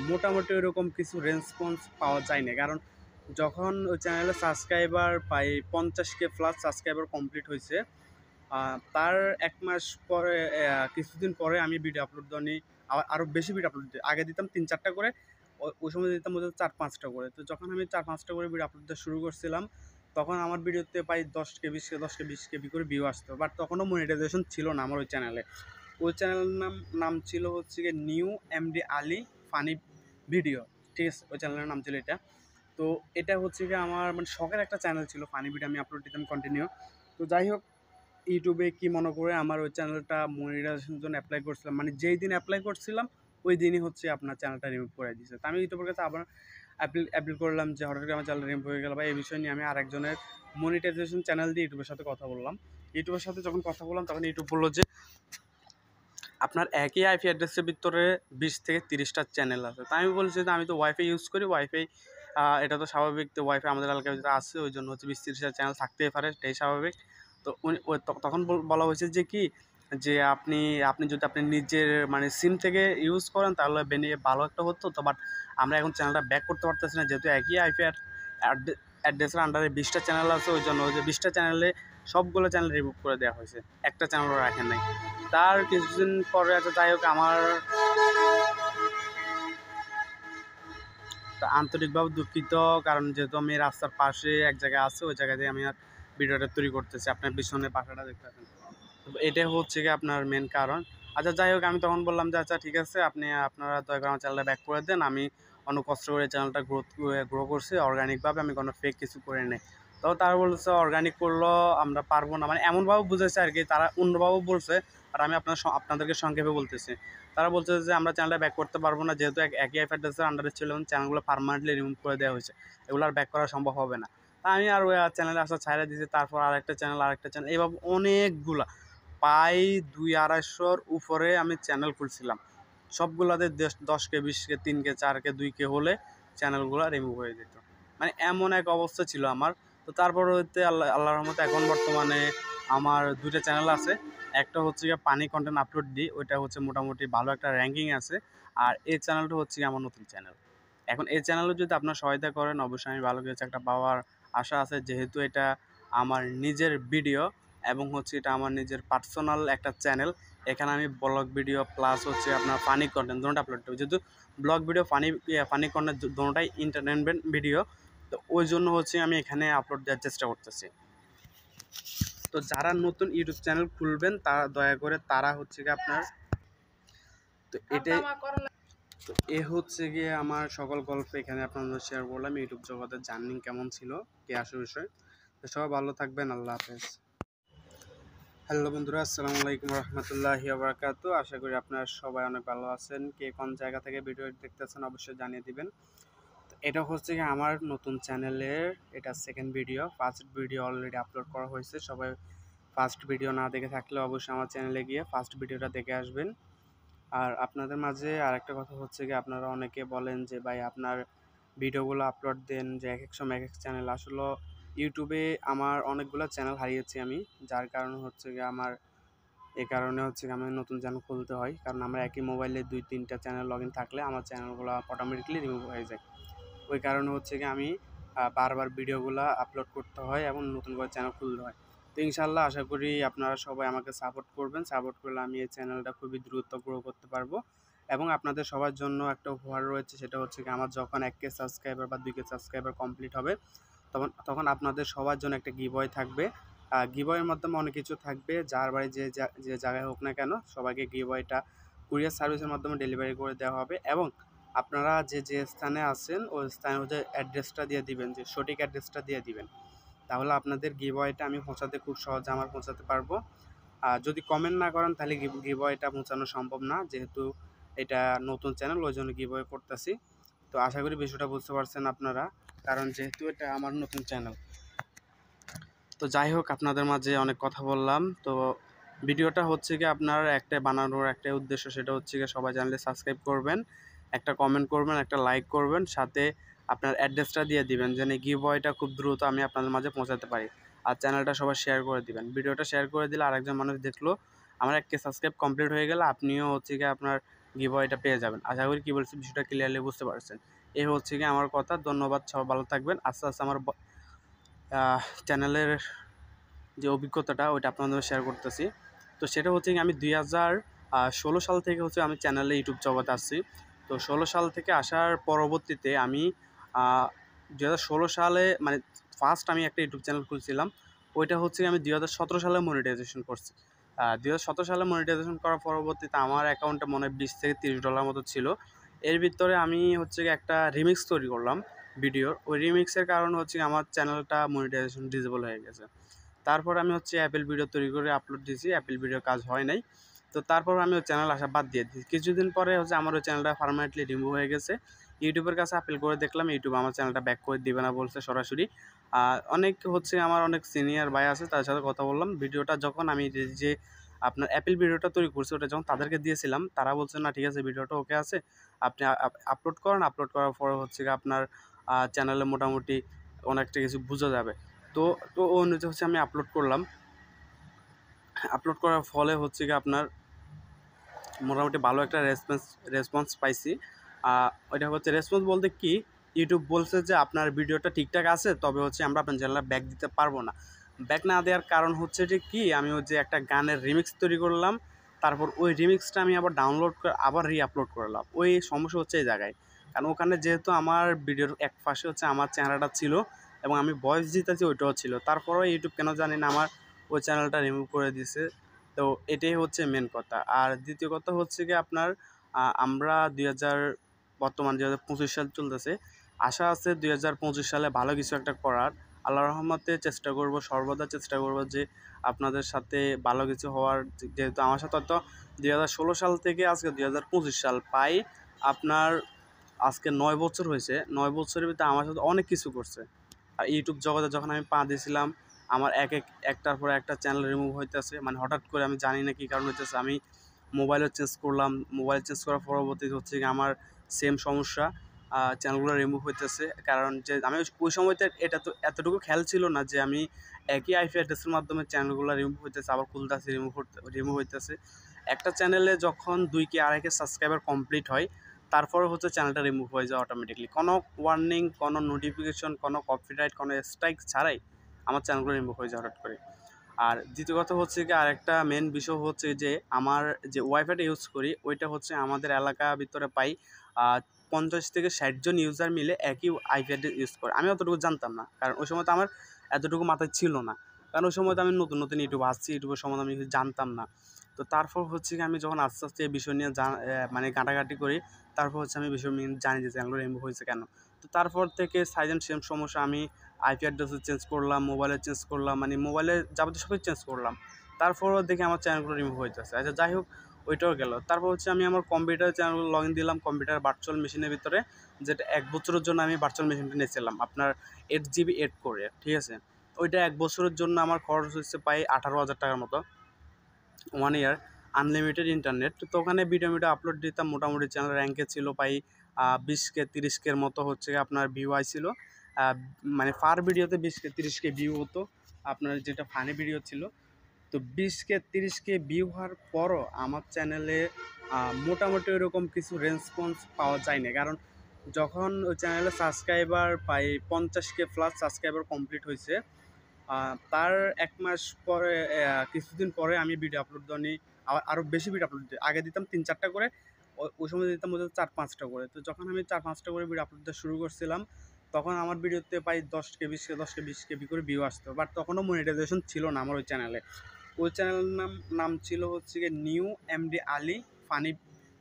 মোটামুটি ওইরকম কিছু রেসপন্স পাওয়া যায় না, কারণ যখন ওই চ্যানেলে সাবস্ক্রাইবার প্রায় 50K প্লাস সাবস্ক্রাইবার কমপ্লিট হয়েছে, তার 1 মাস পরে কিছুদিন পরে আমি ভিডিও আপলোড দিই, আরও বেশি ভিডিও আপলোড দিই। আগে দিতাম 3-4টা করে, ওই সময় দিতাম হচ্ছে 4-5টা করে। তো যখন আমি 4-5টা করে ভিডিও আপলোড দেওয়া শুরু করছিলাম, তখন আমার ভিডিওতে প্রায় 10K 20K 10K 20K করে ভিউ আসতো। বাট তখনও মনিটাইজেশন ছিল না আমার ওই চ্যানেলে। ওই চ্যানেলের নাম ছিল হচ্ছে গিয়ে new MD Ali funny video, ঠিক আছে, ওই চ্যানেলের নাম ছিল এটা। তো এটা হচ্ছে গিয়ে আমার মানে শখের একটা চ্যানেল ছিল, ফানি ভিডিও আমি আপলোড দিতাম কন্টিনিউ। তো যাই হোক, ইউটিউবে কি মনে করে আমার ওই চ্যানেলটা মনিটাইজেশনের জন্য অ্যাপ্লাই করছিলাম, মানে যেই দিন অ্যাপ্লাই করছিলাম ওই দিনই হচ্ছে আপনার চ্যানেলটা রিমুভ করে দিয়েছে। তো আমি ইউটিউবের কাছে আবার অ্যাপিল করলাম যে হঠাৎ করে আমার চ্যানেল রিমুভ হয়ে গেল, বা এই বিষয় নিয়ে আমি আরেকজনের মনিটাইজেশন চ্যানেল দিয়ে ইউটিউবের সাথে কথা বললাম। ইউটিউবের সাথে যখন কথা বললাম তখন ইউটিউব বললো যে আপনার একই আইপি অ্যাড্রেসের ভিতরে 20 থেকে 30টা চ্যানেল আছে। তাই আমি বলছি যে আমি তো ওয়াইফাই ইউজ করি, ওয়াইফাই এটা তো স্বাভাবিক, তো ওয়াইফাই আমাদের এলাকার ভিতরে আছে, ওই জন্য হচ্ছে 20-30টা চ্যানেল থাকতেই পারে, এটাই স্বাভাবিক। তো তখন বলা হয়েছে যে কি, যে আপনি আপনি যদি আপনি নিজের মানে সিম থেকে ইউজ করেন তাহলে ভালো একটা হতো। তো বাট আমরা এখন চ্যানেলটা ব্যাক করতে পারতেছি না, যেহেতু একই আইপি অ্যাড্রেসের আন্ডারে 20টা চ্যানেল আছে, ওই জন্য ওই যে 20টা চ্যানেলে সবগুলো চ্যানেল রিমুভ করে দেওয়া হয়েছে, একটা চ্যানেলও রাখেন নাই। তার কিছুদিন পরে আছে, যাই হোক, আমার আন্তরিকভাবে দুঃখিত, কারণ যেহেতু আমি রাস্তার পাশে এক জায়গায় আছে, ওই জায়গাতে আমি আর ভিডিওটা তৈরি করতেছি, আপনার পিছনের পাখাটা দেখতে পাচ্ছেন। তো এটাই হচ্ছে কি আপনার মেন কারণ। আচ্ছা যাই হোক, আমি তখন বললাম যে আচ্ছা ঠিক আছে, আপনারা দয়া করে আমার চ্যানেলটা ব্যাক করে দেন, আমি অনেক কষ্ট করে চ্যানেলটা গ্রো করছি অর্গানিকভাবে, আমি কোনো ফেক কিছু করে নেই। তো তারা বলছে অর্গানিক করলো আমরা পারবো না, মানে এমনভাবে বুঝেছে আর কি, তারা অন্যভাবে বলছে, আর আমি আপনাদেরকে সংক্ষেপে বলতেছি। তারা বলছে যে আমরা চ্যানেলটা ব্যাক করতে পারবো না, যেহেতু একই আইপি অ্যাড্রেসের আন্ডারে ছিল এবং চ্যানেলগুলো পার্মানেন্টলি রিমুভ করে দেওয়া হয়েছে, এগুলো আর ব্যাক করা সম্ভব হবে না। তা আমি আর ওই চ্যানেলে আসা ছাড়া দিয়েছি, তারপর আরেকটা চ্যানেল এইভাবে অনেকগুলা প্রায় 200-250-র উপরে আমি চ্যানেল খুলছিলাম, সবগুলোতে 10K 20K 3K 4K 2K হলে চ্যানেলগুলো রিমুভ হয়ে যেত, মানে এমন এক অবস্থা ছিল আমার। তো তারপর হতে আল্লাহর রহমতে এখন বর্তমানে আমার 2টা চ্যানেল আছে। একটা হচ্ছে গিয়ে পানি কন্টেন্ট আপলোড দিই, ওইটা হচ্ছে মোটামুটি ভালো একটা র্যাঙ্কিং আছে। আর এই চ্যানেলটা হচ্ছে আমার নতুন চ্যানেল। এখন এই চ্যানেলে যদি আপনার সহায়তা করেন অবশ্যই আমি ভালো কিছু একটা পাওয়ার আশা আছে, যেহেতু এটা আমার নিজের ভিডিও এবং হচ্ছে এটা আমার নিজের পার্সোনাল একটা চ্যানেল। এখানে আমি ব্লগ ভিডিও প্লাস হচ্ছে আপনার ফানি কন্টেন্ট দুটোটা আপলোড করি, যেহেতু ব্লগ ভিডিও ফানি কন্টেন্ট দুটোটাই এন্টারটেনমেন্ট ভিডিও, তো ওই জন্য হচ্ছে আমি এখানে আপলোড দেওয়ার চেষ্টা করতেছি। তো যারা নতুন ইউটিউব চ্যানেল খুলবেন তারা দয়া করে তারা হচ্ছে কি আপনার, তো এটাই তো এ হচ্ছে গিয়ে আমার সকল গল্প এখানে আপনাদের শেয়ার করলাম। ইউটিউব জগতের জার্নি কেমন ছিল, কে আসল বিষয়। তো সবাই ভালো থাকবেন, আল্লাহ হাফেজ। হ্যালো বন্ধুরা, আসসালামু আলাইকুম রহমতুল্লাহি ওবরাকাতু। আশা করি আপনারা সবাই অনেক ভালো আছেন। কে কোন জায়গা থেকে ভিডিও দেখতেছেন অবশ্যই জানিয়ে দিবেন। তো এটা হচ্ছে গিয়ে আমার নতুন চ্যানেলের এটা second video. First video already upload করা হয়েছে। সবাই ফার্স্ট ভিডিও না দেখে থাকলে অবশ্যই আমার চ্যানেলে গিয়ে ফার্স্ট ভিডিওটা দেখে আসবেন। আর আপনাদের মাঝে আরেকটা কথা হচ্ছে গিয়ে, আপনারা অনেকে বলেন যে ভাই আপনার ভিডিওগুলো আপলোড দেন, যে এক এক সময় এক এক চ্যানেল। আসলে ইউটিউবে আমার অনেকগুলো চ্যানেল হারিয়েছি আমি, যার কারণে হচ্ছে গিয়ে আমার এই কারণে হচ্ছে গিয়ে আমি নতুন চ্যানেল খুলতে হয়। কারণ আমার একই মোবাইলে 2-3টা চ্যানেল লগ ইন থাকলে আমার চ্যানেলগুলো অটোমেটিকলি রিমুভ হয়ে যায়। ওই কারণে হচ্ছে গিয়ে আমি বারবার ভিডিওগুলো আপলোড করতে হয় এবং নতুন করে চ্যানেল খুলতে হয়। তো ইনশাল্লাহ আশা করি আপনারা সবাই আমাকে সাপোর্ট করবেন। সাপোর্ট করলে আমি এই চ্যানেলটা খুবই দ্রুত গ্রো করতে পারবো। এবং আপনাদের সবার জন্য একটা উপহার রয়েছে, সেটা হচ্ছে কি আমার যখন 1K সাবস্ক্রাইবার বা 2K সাবস্ক্রাইবার কমপ্লিট হবে, তখন তখন আপনাদের সবার জন্য একটা গিভওয়ে থাকবে। গিভওয়ের মাধ্যমে অনেক কিছু থাকবে, যার বাড়ি যে জায়গায় হোক না কেন সবাইকে গিভওয়েটা কুরিয়ার সার্ভিসের মাধ্যমে ডেলিভারি করে দেওয়া হবে। এবং আপনারা যে স্থানে আছেন ওই স্থানে হচ্ছে অ্যাড্রেসটা দিয়ে দিবেন, যে সঠিক অ্যাড্রেসটা দিয়ে দিবেন। তাহলে আপনাদের গিভওয়েটা আমি পৌঁছাতে খুব সহজে পৌঁছাতে পারবো। আর যদি কমেন্ট না করেন তাহলে গিভওয়েটা পৌঁছানো সম্ভব না, যেহেতু এটা নতুন চ্যানেল ওই জন্য গিভওয়ে করতেছি। তো আশা করি বিষয়টা বুঝতে পারছেন আপনারা, কারণ যেহেতু এটা আমার নতুন চ্যানেল। তো যাই হোক, আপনাদের মাঝে অনেক কথা বললাম। তো ভিডিওটা হচ্ছে কি আপনার একটা বানানোর একটা উদ্দেশ্য, সেটা হচ্ছে কি সবাই চ্যানেলে সাবস্ক্রাইব করবেন, একটা কমেন্ট করবেন, একটা লাইক করবেন, সাথে আপনার অ্যাড্রেসটা দিয়ে দিবেন, যেন গিভওয়েটা খুব দ্রুত আমি আপনাদের মাঝে পৌঁছাতে পারি। আর চ্যানেলটা সবাই শেয়ার করে দিবেন। ভিডিওটা শেয়ার করে দিলে আরেকজন মানুষ দেখলো, আমার 1K সাবস্ক্রাইব কমপ্লিট হয়ে গেলে আপনিও হচ্ছে কি আপনার গিভওয়েটা পেয়ে যাবেন। আশা করি কি বলছি বিষয়টা ক্লিয়ারলি বুঝতে পারছেন। এই হচ্ছে কি আমার কথা। ধন্যবাদ, সবাই ভালো থাকবেন। আস্তে আস্তে আমার চ্যানেলের যে অভিজ্ঞতাটা ওইটা আপনাদের শেয়ার করতেছি। তো সেটা হচ্ছে কি আমি 2016 সাল থেকে হচ্ছে আমি চ্যানেলে ইউটিউব জগতে আসছি। তো 16 সাল থেকে আসার পরবর্তীতে আমি 2016 সালে মানে ফার্স্ট আমি একটা ইউটিউব চ্যানেল খুলছিলাম। ওইটা হচ্ছে আমি 2017 সালে মনিটাইজেশন করছি। 2017 সালে মনিটাইজেশন করার পরবর্তীতে আমার অ্যাকাউন্টে মনে হয় $20 থেকে $30 মতো ছিল। এর ভিতরে আমি হচ্ছে একটা রিমিক্স তৈরি করলাম ভিডিওর। ওই রিমিক্সের কারণে হচ্ছে আমার চ্যানেলটা মনিটাইজেশন ডিসেবল হয়ে গেছে। তারপর আমি হচ্ছে অ্যাপেল ভিডিও তৈরি করে আপলোড দিয়েছি, অ্যাপেল ভিডিও কাজ হয় নাই। তো তারপর আমি ওই চ্যানেল আসা বাদ দিয়ে দিই। কিছুদিন পরে হচ্ছে আমার ওই চ্যানেলটা পার্মানেন্টলি রিমুভ হয়ে গেছে। ইউটিউবের কাছে আপিল করে দেখলাম, ইউটিউব আমার চ্যানেলটা ব্যাক করে দিবে না বলছে সরাসরি। অনেক হচ্ছে আমার অনেক সিনিয়র ভাই আছে, তাদের সাথে কথা বললাম। ভিডিওটা যখন আমি যে আপনার অ্যাপেল ভিডিওটা তৈরি করছি ওটা যখন তাদেরকে দিয়েছিলাম, তারা বলছে না ঠিক আছে ভিডিওটা ওকে আছে, আপনি আপলোড করেন। আপলোড করার পরে হচ্ছে আপনার চ্যানেলে মোটামুটি অনেকটা কিছু বোঝা যাবে। তো তো ও অনুযায়ী হচ্ছে আমি আপলোড করলাম। আপলোড করার ফলে হচ্ছে কি আপনার মোটামুটি ভালো একটা রেসপন্স পাইছি। ওইটা হচ্ছে রেসপন্স বলতে কি, ইউটিউব বলছে যে আপনার ভিডিওটা ঠিকঠাক আছে, তবে হচ্ছে আমরা আপনার চ্যানেলে ব্যাক দিতে পারবো না। ব্যাক না দেওয়ার কারণ হচ্ছে যে কি, আমি ওই যে একটা গানের রিমিক্স তৈরি করলাম, তারপর ওই রিমিক্সটা আমি আবার ডাউনলোড করে আবার আপলোড করলাম। ওই সমস্যা হচ্ছে এই জায়গায়, কারণ ওখানে যেহেতু আমার ভিডিওর এক পাশে হচ্ছে আমার চ্যানেলটা ছিল এবং আমি ভয়েস দিতেছি ওইটাও ছিল, তারপরেও ইউটিউব কেন জানি না আমার ওই চ্যানেলটা রিমুভ করে দিছে। তো এটাই হচ্ছে মেন কথা। আর দ্বিতীয় কথা হচ্ছে কি আপনার আমরা বর্তমান 2025 সাল চলতেছে। আশা আছে 2025 সালে ভালো কিছু একটা করার। আল্লাহর রহমতে চেষ্টা করব, সর্বদা চেষ্টা করব যে আপনাদের সাথে ভালো কিছু হওয়ার। যেহেতু আমার সাথে তো 2016 সাল থেকে আজকে 2025 সাল পাই আপনার আজকে 9 বছর হয়েছে। 9 বছরের ভিতরে আমার সাথে অনেক কিছু করছে। আর ইউটিউব জগতে যখন আমি পা দিয়েছিলাম, আমার একটার পর একটা চ্যানেল রিমুভ হইতেছে, মানে হঠাৎ করে আমি জানি না কী কারণ হইতেছে। আমি মোবাইলও চেঞ্জ করলাম, মোবাইল চেঞ্জ করার পরবর্তীতে হচ্ছে কি আমার সেম সমস্যা, চ্যানেলগুলো রিমুভ হইতেছে। কারণ যে আমি ওই সময়তে এটা তো এতটুকু খেয়াল ছিল না যে আমি একই আইপি অ্যাড্রেসের মাধ্যমে চ্যানেলগুলো রিমুভ হইতেছে, আবার খুলতেছে, রিমুভ হইতেছে। একটা চ্যানেলে যখন 2K 2.5K সাবস্ক্রাইবার কমপ্লিট হয়, তারপরে হচ্ছে চ্যানেলটা রিমুভ হয়ে যায় অটোমেটিকলি, কোনো ওয়ার্নিং, কোনো নোটিফিকেশন, কোনো কপিরাইট, কোনো স্ট্রাইক ছাড়াই আমার চ্যানেলগুলো রিমুভ হয়ে যায় হঠাৎ করে। আর দ্বিতীয় কথা হচ্ছে কি, আরেকটা মেন বিষয় হচ্ছে যে আমার যে ওয়াইফাইটা ইউজ করি ওইটা হচ্ছে আমাদের এলাকা ভিতরে পাই 50 থেকে 60 জন ইউজার মিলে একই আইপি অ্যাড্রেস ইউজ করে। আমি অতটুকু জানতাম না, কারণ ওই সময় তো আমার এতটুকু মাথায় ছিল না, কারণ ওই সময় তো আমি নতুন নতুন ইউটিউব আসছি, ইউটিউবের সম্বন্ধে আমি কিছু জানতাম না। তো তারপর হচ্ছে কি আমি যখন আস্তে আস্তে এই বিষয় নিয়ে মানে ঘাঁটাঘাঁটি করি, তারপর হচ্ছে আমি বিষয় নিয়ে জানি যে চ্যানেলগুলো রিমুভ হয়েছে কেন। তো তারপর থেকে সাইজ অ্যান্ড সেম সমস্যা, আমি আইপি অ্যাড্রেসও চেঞ্জ করলাম, মোবাইলে চেঞ্জ করলাম, মানে মোবাইলে যাবতীয় সবই চেঞ্জ করলাম, তারপরও দেখি আমার চ্যানেলগুলো রিমুভ হইতেছে। আচ্ছা যাই হোক, ওইটাও গেল। তারপর হচ্ছে আমি আমার কম্পিউটার চ্যানেলগুলো লগ ইন দিলাম কম্পিউটার ভার্চুয়াল মেশিনের ভিতরে, যেটা 1 বছরের জন্য আমি ভার্চুয়াল মেশিনটা নিয়েছিলাম আপনার 8 GB 8 করে, ঠিক আছে। ওইটা 1 বছরের জন্য আমার খরচ হচ্ছে প্রায় 18,000 টাকার মতো, 1 ইয়ার আনলিমিটেড ইন্টারনেট। তো ওখানে ভিডিও আপলোড দিতাম, মোটামুটি চ্যানেল র্যাঙ্কে ছিল প্রায় 20K 30K মতো হচ্ছে আপনার ভিউ আইছিল, মানে পার ভিডিওতে 20K 30K ভিউ হতো আপনার, যেটা ফানি ভিডিও ছিল। তো 20K 30K ভিউ হওয়ার পরও আমার চ্যানেলে মোটামুটি ওইরকম কিছু রেসপন্স পাওয়া যায় না, কারণ যখন ওই চ্যানেলে সাবস্ক্রাইবার প্রায় 50K প্লাস সাবস্ক্রাইবার কমপ্লিট হয়েছে, তার 1 মাস পরে কিছুদিন পরে আমি ভিডিও আপলোড দেওয়া নিই, আরও বেশি ভিডিও আপলোড দিই। আগে দিতাম 3-4টা করে, ওই সময় দিতাম ওদের 4-5টা করে। তো যখন আমি 4-5টা করে ভিডিও আপলোড দেওয়া শুরু করছিলাম, তখন আমার ভিডিওতে প্রায় 10K 20K 10K 20K করে ভিউ আসতো, বাট তখনও মনিটাইজেশন ছিল না আমার ওই চ্যানেলে। ওই চ্যানেলের নাম ছিল হচ্ছে গিয়ে new MD Ali funny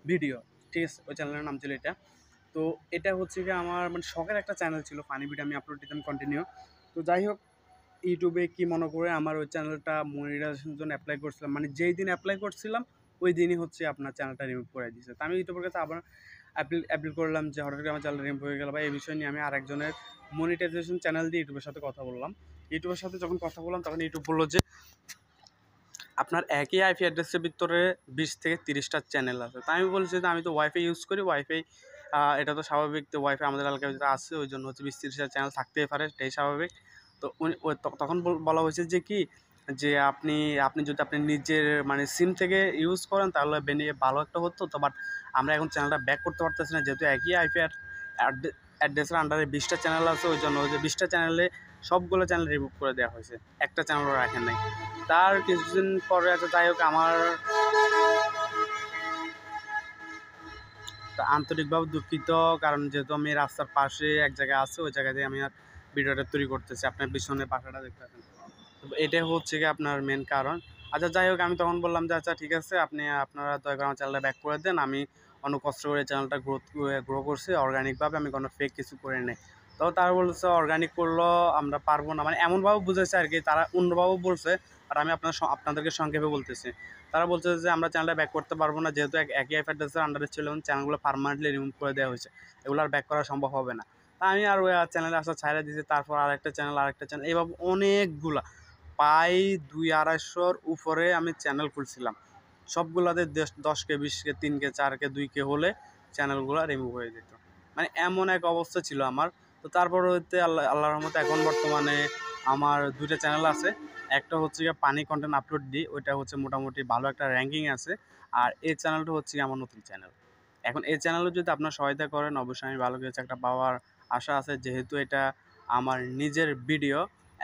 video, ঠিক আছে, ওই চ্যানেলের নাম ছিল এটা। তো এটা হচ্ছে গিয়ে আমার মানে শখের একটা চ্যানেল ছিল, ফানি ভিডিও আমি আপলোড দিতাম কন্টিনিউ। তো যাই হোক, ইউটিউবে কি মনে করে আমার ওই চ্যানেলটা মনিটাইজেশনের জন্য অ্যাপ্লাই করছিলাম, মানে যেই দিন অ্যাপ্লাই করছিলাম ওই দিনই হচ্ছে আপনার চ্যানেলটা রিমুভ করে দিয়েছে। তো আমি ইউটিউবের কাছে আবার অ্যাপিল করলাম যে হঠাৎ করে আমার চ্যানেল রিমুভ হয়ে গেল, বা এই বিষয় নিয়ে আমি আরেকজনের মনিটাইজেশন চ্যানেল দিয়ে ইউটিউবের সাথে কথা বললাম। ইউটিউবের সাথে যখন কথা বললাম তখন ইউটিউব বললো যে আপনার একই আইপি অ্যাড্রেসের ভিতরে 20 থেকে 30টা চ্যানেল আছে। তো আমি বলছি যে আমি তো ওয়াইফাই ইউজ করি, ওয়াইফাই এটা তো স্বাভাবিক, তো ওয়াইফাই আমাদের এলাকার ভিতরে আছে, ওই জন্য হচ্ছে 20-30টা চ্যানেল থাকতেই পারে, এটাই স্বাভাবিক। তো তখন বলা হয়েছে যে কি, যে আপনি যদি আপনি নিজের মানে সিম থেকে ইউজ করেন তাহলে ভালো একটা হতো, তো বাট আমরা এখন চ্যানেলটা ব্যাক করতে পারতেছি না, যেহেতু একই আইপি অ্যাড্রেসের আন্ডারে 20টা চ্যানেল আছে, ওই জন্য ওই যে 20টা চ্যানেলে সবগুলো চ্যানেল রিমুভ করে দেওয়া হয়েছে, একটা চ্যানেলও রাখেন নাই। তার কিছুদিন পরে আছে, যাই হোক, আমার আন্তরিকভাবে দুঃখিত, কারণ যেহেতু আমি রাস্তার পাশে এক জায়গায় আছে, ওই জায়গাতে আমি আর ভিডিওটা তৈরি করতেছি, আপনার পিছনে পাখাটা দেখতে পাচ্ছেন। তো এটাই হচ্ছে কি আপনার মেন কারণ। আচ্ছা যাই হোক, আমি তখন বললাম যে আচ্ছা ঠিক আছে, আপনারা দয়া করে আমার চ্যানেলটা ব্যাক করে দেন, আমি অনেক কষ্ট করে চ্যানেলটা গ্রো করছি অর্গানিকভাবে, আমি কোনো ফেক কিছু করে নেই। তো তারা বলছে অর্গানিক করলো আমরা পারবো না, মানে এমনভাবে বুঝেছে আর কি, তারা অন্যভাবে বলছে, আর আমি আপনাদেরকে সংক্ষেপে বলতেছি। তারা বলছে যে আমরা চ্যানেলটা ব্যাক করতে পারবো না, যেহেতু একই আইপি অ্যাড্রেসের আন্ডারে ছিল এবং চ্যানেলগুলো পার্মানেন্টলি রিমুভ করে দেওয়া হয়েছে, এগুলো আর ব্যাক করা সম্ভব হবে না। তা আমি আর ওই চ্যানেলে আসা ছাইড়া দিয়েছি, তারপর আরেকটা চ্যানেল এইভাবে অনেকগুলা প্রায় 200-250-র উপরে আমি channel খুলছিলাম, সবগুলাতে 10K 20K 3K 4K 2K হলে চ্যানেলগুলো রিমুভ হয়ে যেত, মানে এমন এক অবস্থা ছিল আমার। তো তারপর হতে আল্লাহর রহমতে এখন বর্তমানে আমার 2টা চ্যানেল আছে, একটা হচ্ছে গিয়ে পানি কন্টেন্ট আপলোড দিই, ওইটা হচ্ছে মোটামুটি ভালো একটা র্যাঙ্কিং আছে, আর এই চ্যানেলটা হচ্ছে আমার নতুন চ্যানেল। এখন এই চ্যানেলে যদি আপনার সহায়তা করেন অবশ্যই আমি ভালো কিছু একটা পাওয়ার আশা আছে, যেহেতু এটা আমার নিজের ভিডিও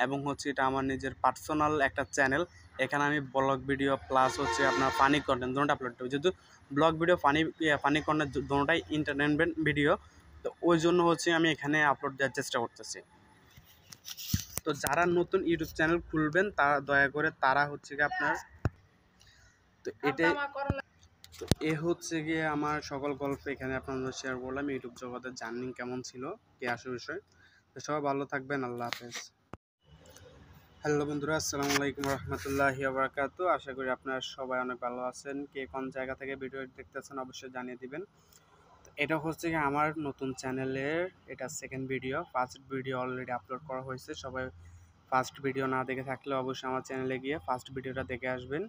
এবং হচ্ছে এটা আমার নিজের পার্সোনাল একটা চ্যানেল। এখানে আমি ব্লগ ভিডিও প্লাস হচ্ছে আপনার ফানি কন্টেন্ট দুটোটা আপলোড করি, যেহেতু ব্লগ ভিডিও ফানি কন্টেন্ট দুটোটাই এন্টারটেনমেন্ট ভিডিও, তো ওই জন্য হচ্ছে আমি এখানে আপলোড দেওয়ার চেষ্টা করতেছি। তো যারা নতুন ইউটিউব চ্যানেল খুলবেন তারা দয়া করে তারা হচ্ছে গিয়ে আপনার, তো এটাই, তো এ হচ্ছে গিয়ে আমার সকল গল্প এখানে আপনাদের শেয়ার করলাম, ইউটিউব জগতের জার্নি কেমন ছিল, কে আসে বিষয়। তো সবাই ভালো থাকবেন, আল্লাহ হাফেজ। হ্যালো বন্ধুরা, আসসালামু আলাইকুম রহমতুল্লাহি ওয়া বারাকাতুহু। আশা করি আপনারা সবাই অনেক ভালো আছেন। কে কোন জায়গা থেকে ভিডিও দেখতেছেন অবশ্যই জানিয়ে দিবেন। তো এটা হচ্ছে গিয়ে আমার নতুন চ্যানেলের এটা second video, first video already upload করা হয়েছে। সবাই ফার্স্ট ভিডিও না দেখে থাকলে অবশ্যই আমার চ্যানেলে গিয়ে ফার্স্ট ভিডিওটা দেখে আসবেন।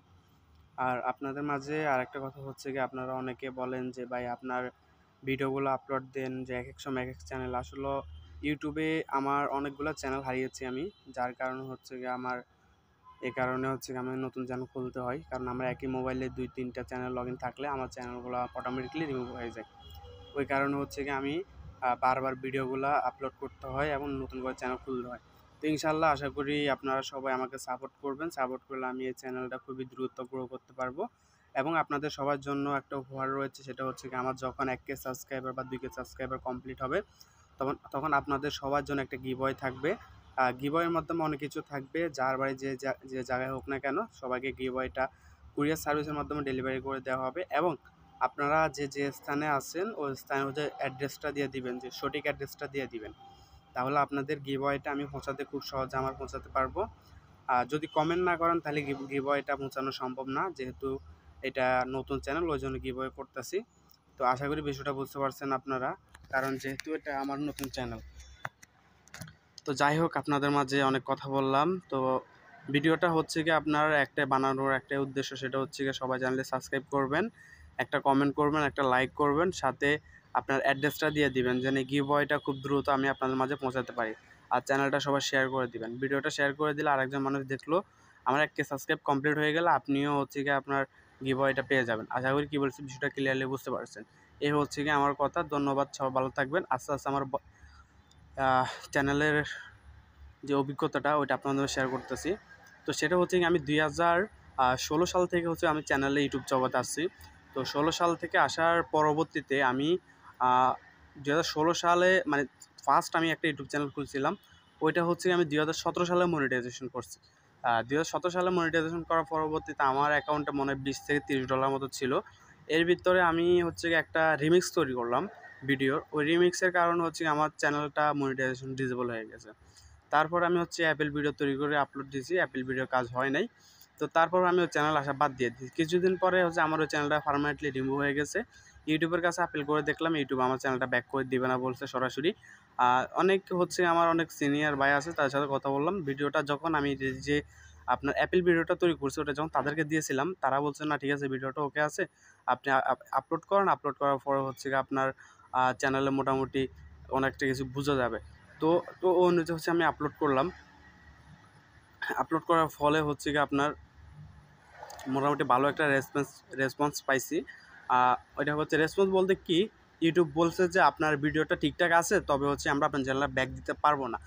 আর আপনাদের মাঝে আরেকটা কথা হচ্ছে গিয়ে, আপনারা অনেকে বলেন যে ভাই আপনার ভিডিওগুলো আপলোড দেন, যে এক এক সময় এক এক চ্যানেল। আসলে ইউটিউবে আমার অনেকগুলো চ্যানেল হারিয়েছি আমি, যার কারণে হচ্ছে গিয়ে আমার এই কারণে হচ্ছে গিয়ে আমার নতুন চ্যানেল খুলতে হয়, কারণ আমার একই মোবাইলে 2-3টা চ্যানেল লগ ইন থাকলে আমার চ্যানেলগুলো অটোমেটিকলি রিমুভ হয়ে যায়। ওই কারণে হচ্ছে গিয়ে আমি বারবার ভিডিওগুলো আপলোড করতে হয় এবং নতুন করে চ্যানেল খুলতে হয়। তো ইনশাল্লাহ আশা করি আপনারা সবাই আমাকে সাপোর্ট করবেন, সাপোর্ট করলে আমি এই চ্যানেলটা খুবই দ্রুত গ্রো করতে পারবো। এবং আপনাদের সবার জন্য একটা উপহার রয়েছে, সেটা হচ্ছে কি আমার যখন 1K সাবস্ক্রাইবার বা 2K সাবস্ক্রাইবার কমপ্লিট হবে তখন আপনাদের সবার জন্য একটা গিভওয়ে থাকবে। গিভওয়ের মাধ্যমে অনেক কিছু থাকবে, যার বাড়ি যে জায়গায় হোক না কেন সবাইকে গিভওয়েটা কুরিয়ার সার্ভিসের মাধ্যমে ডেলিভারি করে দেওয়া হবে। এবং আপনারা যে যে স্থানে আছেন ওই স্থানে হচ্ছে অ্যাড্রেসটা দিয়ে দিবেন, যে সঠিক অ্যাড্রেসটা দিয়ে দিবেন, তাহলে আপনাদের গিভওয়েটা আমি পৌঁছাতে খুব সহজে পৌঁছাতে পারবো। আর যদি কমেন্ট না করেন তাহলে গিভওয়েটা পৌঁছানো সম্ভব না, যেহেতু এটা নতুন চ্যানেল ওই জন্য গিভওয়ে করতেছি। তো আশা করি বিষয়টা বুঝতে পারছেন আপনারা, কারণ যেহেতু এটা আমার নতুন চ্যানেল। তো যাই হোক, আপনাদের মাঝে অনেক কথা বললাম। তো ভিডিওটা হচ্ছে কি আপনার একটা বানানোর একটা উদ্দেশ্য, সেটা হচ্ছে কি সবাই চ্যানেলে সাবস্ক্রাইব করবেন, একটা কমেন্ট করবেন, একটা লাইক করবেন, সাথে আপনার অ্যাড্রেসটা দিয়ে দিবেন যেন গিভওয়েটা খুব দ্রুত আমি আপনাদের মাঝে পৌঁছাতে পারি। আর চ্যানেলটা সবাই শেয়ার করে দিবেন। ভিডিওটা শেয়ার করে দিলে আরেকজন মানুষ দেখলো, আমার একটা সাবস্ক্রাইব কমপ্লিট হয়ে গেলে আপনিও হচ্ছে কি আপনার গিভওয়েটা পেয়ে যাবেন। আশা করি কি বলছি বিষয়টা ক্লিয়ারলি বুঝতে পারছেন। এই হচ্ছে কি আমার কথা। ধন্যবাদ, সবাই ভালো থাকবেন। আস্তে আস্তে আমার চ্যানেলের যে অভিজ্ঞতাটা ওইটা আপনাদের শেয়ার করতেছি। তো সেটা হচ্ছে কি আমি 2016 সাল থেকে হচ্ছে আমি চ্যানেলে ইউটিউব জগতে আসছি। তো 16 সাল থেকে আসার পরবর্তীতে আমি 2016 সালে মানে ফার্স্ট আমি একটা ইউটিউব চ্যানেল খুলছিলাম। ওইটা হচ্ছে আমি 2017 সালে মনিটাইজেশন করছি। 2017 সালে মনিটাইজেশন করার পরবর্তীতে আমার অ্যাকাউন্টে মনে হয় $20 থেকে $30 মতো ছিল। এর ভিতরে আমি হচ্ছে একটা রিমিক্স তৈরি করলাম ভিডিওর। ওই রিমিক্সের কারণে হচ্ছে আমার চ্যানেলটা মনিটাইজেশন ডিসেবল হয়ে গেছে। তারপর আমি হচ্ছে অ্যাপেল ভিডিও তৈরি করে আপলোড দিয়েছি, অ্যাপেল ভিডিও কাজ হয় নাই। তো তারপর আমি ওই চ্যানেল আসা বাদ দিয়ে দিই। কিছুদিন পরে হচ্ছে আমার ওই চ্যানেলটা পার্মানেন্টলি রিমুভ হয়ে গেছে। ইউটিউবের কাছে আপিল করে দেখলাম, ইউটিউব আমার চ্যানেলটা ব্যাক করে দিবে না বলছে সরাসরি। অনেক হচ্ছে আমার অনেক সিনিয়র ভাই আছে, তাদের সাথে কথা বললাম। ভিডিওটা যখন আমি যে আপনার অ্যাপেল ভিডিওটা তৈরি করছি ওটা যখন তাদেরকে দিয়েছিলাম, তারা বলছে না ঠিক আছে ভিডিওটা ওকে আছে, আপনি আপলোড করেন। আপলোড করার পরে হচ্ছে আপনার চ্যানেলে মোটামুটি অনেকটা কিছু বোঝা যাবে। তো তো ও অনুযায়ী হচ্ছে আমি আপলোড করলাম। আপলোড করার ফলে হচ্ছে কি আপনার মোটামুটি ভালো একটা রেসপন্স পাইছি। ওইটা হচ্ছে রেসপন্স বলতে কি, ইউটিউব বলছে যে আপনার ভিডিওটা ঠিকঠাক আছে, তবে হচ্ছে আমরা আপনার চ্যানেলে ব্যাক দিতে পারবো না।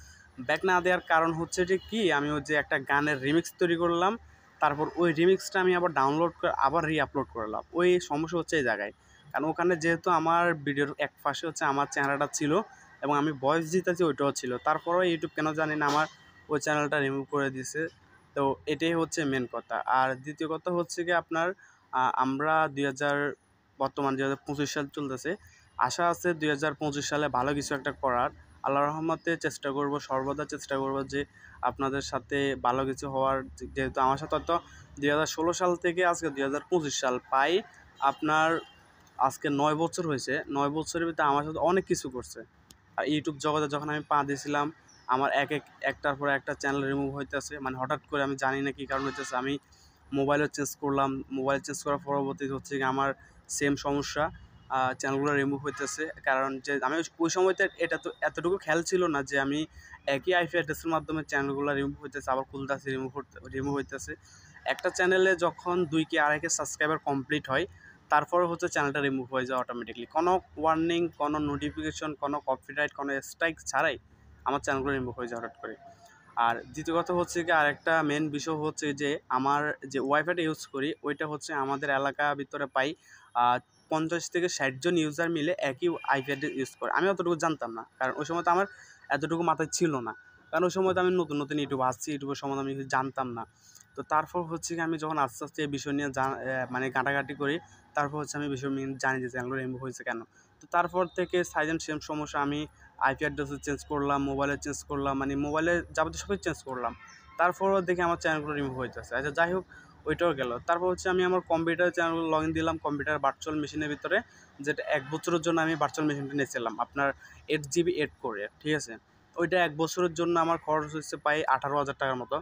ব্যাক না দেওয়ার কারণ হচ্ছে যে কি, আমি ওই যে একটা গানের রিমিক্স তৈরি করলাম, তারপর ওই রিমিক্সটা আমি আবার ডাউনলোড করে আবার আপলোড করলাম। ওই সমস্যা হচ্ছে এই জায়গায়, কারণ ওখানে যেহেতু আমার ভিডিওর এক পাশে হচ্ছে আমার চ্যানেলটা ছিল এবং আমি ভয়েস দিতেছি ওইটাও ছিল, তারপরেও ইউটিউব কেন জানি না আমার ওই চ্যানেলটা রিমুভ করে দিছে। তো এটাই হচ্ছে মেন কথা। আর দ্বিতীয় কথা হচ্ছে কি আপনার আমরা 2000 বর্তমান 2025 সাল চলতেছে, আশা আছে 2025 সালে ভালো কিছু একটা করার। আল্লাহর রহমতে চেষ্টা করব, সর্বদা চেষ্টা করব যে আপনাদের সাথে ভালো কিছু হওয়ার। যেহেতু আমার সাথে তো 2016 সাল থেকে আজকে 2025 সাল পাই আপনার আজকে 9 বছর হয়েছে। 9 বছরের ভিতরে আমার সাথে অনেক কিছু করছে। আর ইউটিউব জগতে যখন আমি পা দিয়েছিলাম, আমার একটার পর একটা চ্যানেল রিমুভ হইতেছে, মানে হঠাৎ করে আমি জানি না কী কারণ হইতেছে। আমি মোবাইলও চেঞ্জ করলাম, মোবাইল চেঞ্জ করার পরবর্তীতে হচ্ছে কি আমার সেম সমস্যা, চ্যানেলগুলো রিমুভ হইতেছে। কারণ যে আমি ওই সময়তে এটা তো এতটুকু খেয়াল ছিল না যে আমি একই আইপি অ্যাড্রেসের মাধ্যমে চ্যানেলগুলো রিমুভ হইতেছে, আবার খুলতেছে, রিমুভ হইতেছে। একটা চ্যানেলে যখন 2K 2.5K সাবস্ক্রাইবার কমপ্লিট হয়, তারপরে হচ্ছে চ্যানেলটা রিমুভ হয়ে যায় অটোমেটিকলি, কোনো ওয়ার্নিং, কোনো নোটিফিকেশন, কোনো কপিরাইট, কোনো স্ট্রাইক ছাড়াই আমার চ্যানেলগুলো রিমুভ হয়ে যায় হঠাৎ করে। আর দ্বিতীয় কথা হচ্ছে কি, আরেকটা মেন বিষয় হচ্ছে যে আমার যে ওয়াইফাইটা ইউজ করি ওইটা হচ্ছে আমাদের এলাকা ভিতরে পাই 50 থেকে 60 জন ইউজার মিলে একই আইপি অ্যাড্রেস ইউজ করে। আমি অতটুকু জানতাম না, কারণ ওই সময় তো আমার এতটুকু মাথায় ছিল না, কারণ ওই সময় তো আমি নতুন নতুন ইউটিউব আসছি, ইউটিউবের সম্বন্ধে আমি কিছু জানতাম না। তো তারপর হচ্ছে কি আমি যখন আস্তে আস্তে এই বিষয় নিয়ে মানে ঘাঁটাঘাঁটি করি, তারপর হচ্ছে আমি বিষয় নিয়ে জানি যে চ্যানেলগুলো রিমুভ হয়েছে কেন। তো তারপর থেকে সাইজেন সেম সমস্যা, আমি আইপি অ্যাড্রেসও চেঞ্জ করলাম, মোবাইলে চেঞ্জ করলাম, মানে মোবাইলে যাবতীয় সবই চেঞ্জ করলাম। তারপরও দেখি আমার চ্যানেলগুলো রিমুভ হইতেছে। আচ্ছা যাই হোক, ওইটাও গেল। তারপর হচ্ছে আমি আমার কম্পিউটার চ্যানেলগুলো লগ ইন দিলাম কম্পিউটার ভার্চুয়াল মেশিনের ভিতরে, যেটা 1 বছরের জন্য আমি ভার্চুয়াল মেশিনটা নিয়েছিলাম আপনার 8 GB 8 করে, ঠিক আছে। ওইটা 1 বছরের জন্য আমার খরচ হচ্ছে প্রায় 18,000 টাকার মতো,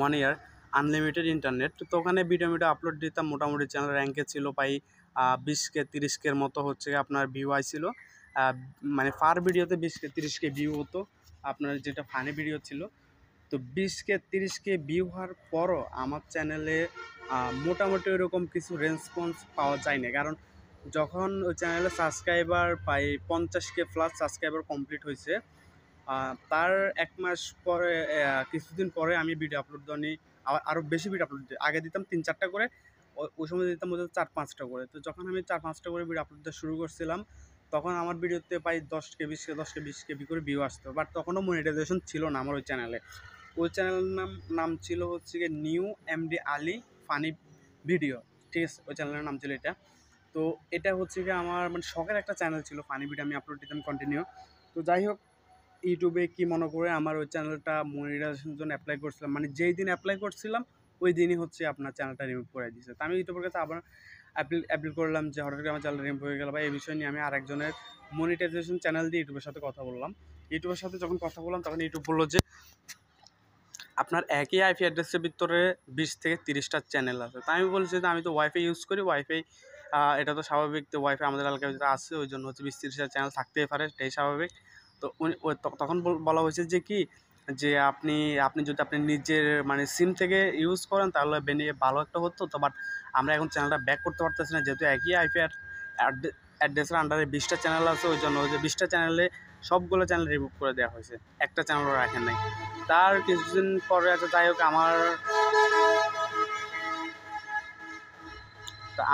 1 ইয়ার আনলিমিটেড ইন্টারনেট। তো ওখানে ভিডিও আপলোড দিতাম, মোটামুটি চ্যানেল র্যাঙ্কে ছিল প্রায় 20K 30K মতো হচ্ছে আপনার ভিউ আইছিল। মানে পার ভিডিওতে 20K 30K ভিউ হতো আপনার, যেটা ফানি ভিডিও ছিল। তো 20K 30K ভিউ হওয়ার পরও আমার চ্যানেলে মোটামুটি ওইরকম কিছু রেসপন্স পাওয়া যায় না, কারণ যখন ওই চ্যানেলে সাবস্ক্রাইবার প্রায় 50K প্লাস সাবস্ক্রাইবার কমপ্লিট হয়েছে, তার 1 মাস পরে কিছুদিন পরে আমি ভিডিও আপলোড দেওয়া নিই, আরও বেশি ভিডিও আপলোড দিই। আগে দিতাম 3-4টা করে, ওই সময় দিতাম ওদের 4-5টা করে। তো যখন আমি 4-5টা করে ভিডিও আপলোড দেওয়া শুরু করছিলাম, তখন আমার ভিডিওতে প্রায় 10K 20K 10K 20K করে ভিউ আসতো। বাট তখনও মনিটাইজেশন ছিল না আমার ওই চ্যানেলে। ওই চ্যানেলের নাম ছিল হচ্ছে গিয়ে new MD Ali funny video, ঠিক আছে? ওই চ্যানেলের নাম ছিল এটা। তো এটা হচ্ছে গিয়ে আমার মানে শখের একটা চ্যানেল ছিল, ফানি ভিডিও আমি আপলোড দিতাম কন্টিনিউ। তো যাই হোক, ইউটিউবে কি মনে করে আমার ওই চ্যানেলটা মনিটাইজেশনের জন্য অ্যাপ্লাই করছিলাম, মানে যেই দিন অ্যাপ্লাই করছিলাম ওই দিনই হচ্ছে আপনার চ্যানেলটা রিমুভ করে দিয়েছে। তো আমি ইউটিউবের কাছে আবার অ্যাপিল করলাম যে হঠাৎ করে আমার চ্যানেল রিমুভ হয়ে গেল, বা এই বিষয় নিয়ে আমি আরেকজনের মনিটাইজেশন চ্যানেল দিয়ে ইউটিউবের সাথে কথা বললাম। ইউটিউবের সাথে যখন কথা বললাম তখন ইউটিউব বললো যে আপনার একই আইপি অ্যাড্রেসের ভিতরে 20 থেকে 30টা চ্যানেল আছে। তো আমি বলছি যে আমি তো ওয়াইফাই ইউজ করি, ওয়াইফাই এটা তো স্বাভাবিক, তো ওয়াইফাই আমাদের এলাকার ভিতরে আছে, ওই জন্য হচ্ছে 20-30টা চ্যানেল থাকতেই পারে, এটাই স্বাভাবিক। তো উনি তখন বলা হয়েছে যে কি, যে আপনি আপনি যদি আপনি নিজের মানে সিম থেকে ইউজ করেন তাহলে ভালো একটা হতো, তো বাট আমরা এখন চ্যানেলটা ব্যাক করতে পারতেছি না, যেহেতু একই আইপি অ্যাড্রেসের আন্ডারে 20টা চ্যানেল আছে, ওই জন্য ওই যে 20টা চ্যানেলে সবগুলো চ্যানেল রিমুভ করে দেওয়া হয়েছে, একটা চ্যানেলও রাখেন নাই। তার কিছুদিন পরে আছে, যাই হোক আমার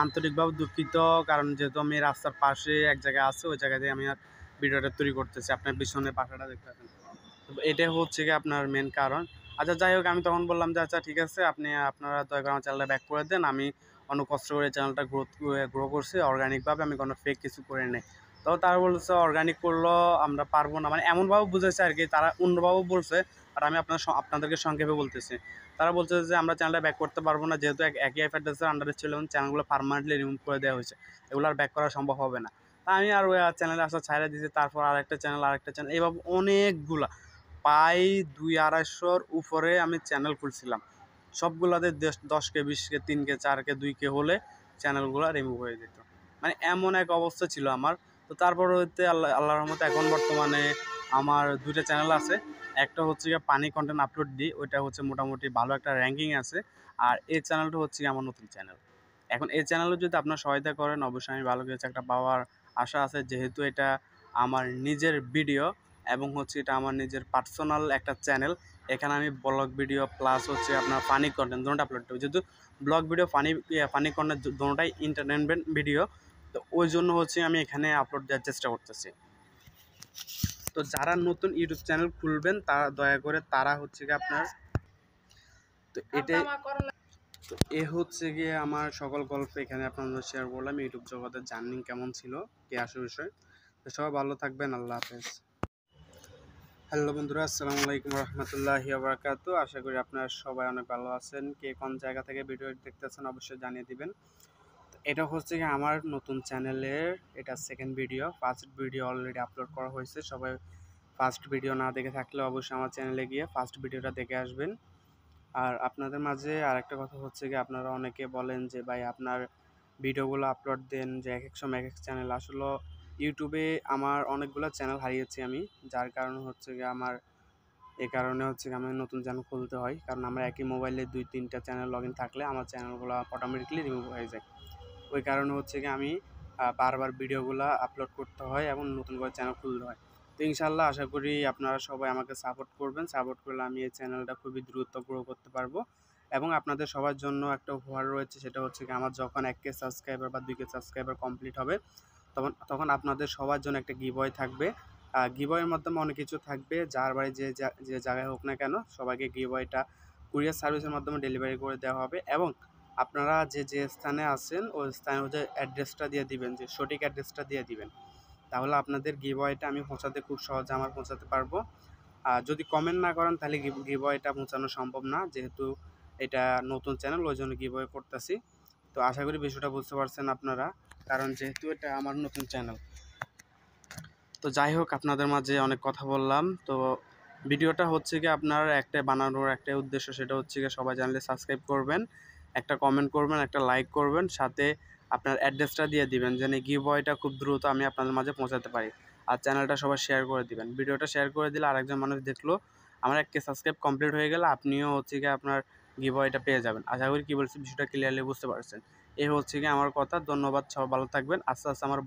আন্তরিকভাবে দুঃখিত, কারণ যেহেতু আমি রাস্তার পাশে এক জায়গায় আছে, ওই জায়গাতে আমি আর ভিডিওটা তৈরি করতেছি, আপনার পিছনে পাখাটা দেখতে পাচ্ছেন। তো এটাই হচ্ছে কি আপনার মেন কারণ। আচ্ছা যাই হোক, আমি তখন বললাম যে আচ্ছা ঠিক আছে, আপনারা দয়া করে আমার চ্যানেলটা ব্যাক করে দেন, আমি অনেক কষ্ট করে চ্যানেলটা গ্রো করছি অর্গানিকভাবে, আমি কোনো ফেক কিছু করে নেই। তো তারা বলছে অর্গানিক করলো আমরা পারবো না, মানে এমনভাবে বুঝেছে আর কি, তারা অন্যভাবে বলছে, আর আমি আপনাদেরকে সংক্ষেপে বলতেছি। তারা বলছে যে আমরা চ্যানেলটা ব্যাক করতে পারবো না, যেহেতু একই আইপি অ্যাড্রেসের আন্ডারে ছিল এবং চ্যানেলগুলো পার্মানেন্টলি রিমুভ করে দেওয়া হয়েছে, এগুলো আর ব্যাক করা সম্ভব হবে না। তা আমি আর ওই চ্যানেলে আসা ছাইড়া দিয়েছি, তারপর আরেকটা চ্যানেল এইভাবে অনেকগুলা প্রায় 200-250-র উপরে আমি channel খুলছিলাম, সবগুলাতে 10K 20K 3K 4K 2K হলে চ্যানেলগুলো রিমুভ হয়ে যেত, মানে এমন এক অবস্থা ছিল আমার। তো তারপর হইতে আল্লাহর রহমতে এখন বর্তমানে আমার 2টা চ্যানেল আছে। একটা হচ্ছে গিয়ে পানি কন্টেন্ট আপলোড দিই, ওইটা হচ্ছে মোটামুটি ভালো একটা র্যাঙ্কিং আছে। আর এই চ্যানেলটা হচ্ছে আমার নতুন চ্যানেল। এখন এই চ্যানেলে যদি আপনার সহায়তা করেন অবশ্যই আমি ভালো কিছু একটা পাওয়ার আশা আছে, যেহেতু এটা আমার নিজের ভিডিও এবং হচ্ছে এটা আমার নিজের পার্সোনাল একটা চ্যানেল। এখানে আমি ব্লগ ভিডিও প্লাস হচ্ছে আপনার ফানি কন্টেন্ট দুটোটা আপলোড করি, যেহেতু ব্লগ ভিডিও ফানি কন্টেন্ট দুটোটাই এন্টারটেনমেন্ট ভিডিও, তো ওই জন্য হচ্ছে আমি এখানে আপলোড দেওয়ার চেষ্টা করতেছি। তো যারা নতুন ইউটিউব চ্যানেল খুলবেন তারা দয়া করে তারা হচ্ছে কি আপনার, তো এটাই, তো এ হচ্ছে গিয়ে আমার সকল গল্প এখানে আপনাদের শেয়ার করলাম, ইউটিউব জগতের জার্নি কেমন ছিল, কে আসে বিষয়। তো সবাই ভালো থাকবেন, আল্লাহ হাফেজ। হ্যালো বন্ধুরা, আসসালামু আলাইকুম রহমতুল্লাহি ওয়া আশা করি আপনারা সবাই অনেক ভালো আছেন। কে কোন জায়গা থেকে ভিডিও দেখতেছেন অবশ্যই জানিয়ে দিবেন। তো এটা হচ্ছে কি আমার নতুন চ্যানেলের এটা second video, first video already upload করা হয়েছে। সবাই ফার্স্ট ভিডিও না দেখে থাকলে অবশ্যই আমার চ্যানেলে গিয়ে ফার্স্ট ভিডিওটা দেখে আসবেন। আর আপনাদের মাঝে আরেকটা কথা হচ্ছে কি, আপনারা অনেকে বলেন যে ভাই আপনার ভিডিওগুলো আপলোড দেন, যে এক এক সময় এক এক চ্যানেল, আসলে ইউটিউবে আমার অনেকগুলো চ্যানেল হারিয়েছি আমি, যার কারণে হচ্ছে গিয়ে আমার এই কারণে হচ্ছে গিয়ে আমার নতুন চ্যানেল খুলতে হয়, কারণ আমার একই মোবাইলে 2-3টা চ্যানেল লগ ইন থাকলে আমার চ্যানেলগুলো অটোমেটিকলি রিমুভ হয়ে যায়। ওই কারণে হচ্ছে গিয়ে আমি বারবার ভিডিওগুলো আপলোড করতে হয় এবং নতুন করে চ্যানেল খুলতে হয়। তো ইনশাল্লাহ আশা করি আপনারা সবাই আমাকে সাপোর্ট করবেন, সাপোর্ট করলে আমি এই চ্যানেলটা খুবই দ্রুত গ্রো করতে পারবো। এবং আপনাদের সবার জন্য একটা উপহার রয়েছে, সেটা হচ্ছে কি আমার যখন 1K সাবস্ক্রাইবার বা 2K সাবস্ক্রাইবার কমপ্লিট হবে তখন তখন আপনাদের সবার জন্য একটা গিভওয়ে থাকবে। গিভওয়ের মাধ্যমে অনেক কিছু থাকবে, যার বাড়ি যে জায়গায় হোক না কেন সবাইকে গিভওয়েটা কুরিয়ার সার্ভিসের মাধ্যমে ডেলিভারি করে দেওয়া হবে। এবং আপনারা যে স্থানে আছেন ওই স্থানে যে অ্যাড্রেসটা দিয়ে দিবেন, যে সঠিক অ্যাড্রেসটা দিয়ে দিবেন, তাহলে আপনাদের গিভওয়েটা আমি পৌঁছাতে খুব সহজে পৌঁছাতে পারবো। আর যদি কমেন্ট না করেন তাহলে গিভওয়েটা পৌঁছানো সম্ভব না, যেহেতু এটা নতুন চ্যানেল ওই জন্য গিভওয়ে করতেছি। তো আশা করি বিষয়টা বুঝতে পারছেন আপনারা, কারণ যেহেতু এটা আমার নতুন চ্যানেল। তো যাই হোক, আপনাদের মাঝে অনেক কথা বললাম। তো ভিডিওটা হচ্ছে কি আপনার একটা বানানোর একটা উদ্দেশ্য, সেটা হচ্ছে কি সবাই চ্যানেলে সাবস্ক্রাইব করবেন, একটা কমেন্ট করবেন, একটা লাইক করবেন, সাথে আপনার অ্যাড্রেসটা দিয়ে দিবেন যেন গিভওয়েটা খুব দ্রুত আমি আপনাদের মাঝে পৌঁছাতে পারি। আর চ্যানেলটা সবাই শেয়ার করে দিবেন, ভিডিওটা শেয়ার করে দিলে আরেকজন মানুষ দেখলো, আমার 1K সাবস্ক্রাইব কমপ্লিট হয়ে গেলে আপনিও হচ্ছে কি আপনার গিভওয়েটা পেয়ে যাবেন। আশা করি কি বলছি বিষয়টা ক্লিয়ারলি বুঝতে পারছেন। এই হচ্ছে কি আমার কথা, ধন্যবাদ, সবাই ভালো থাকবেন। আস্তে আস্তে আমার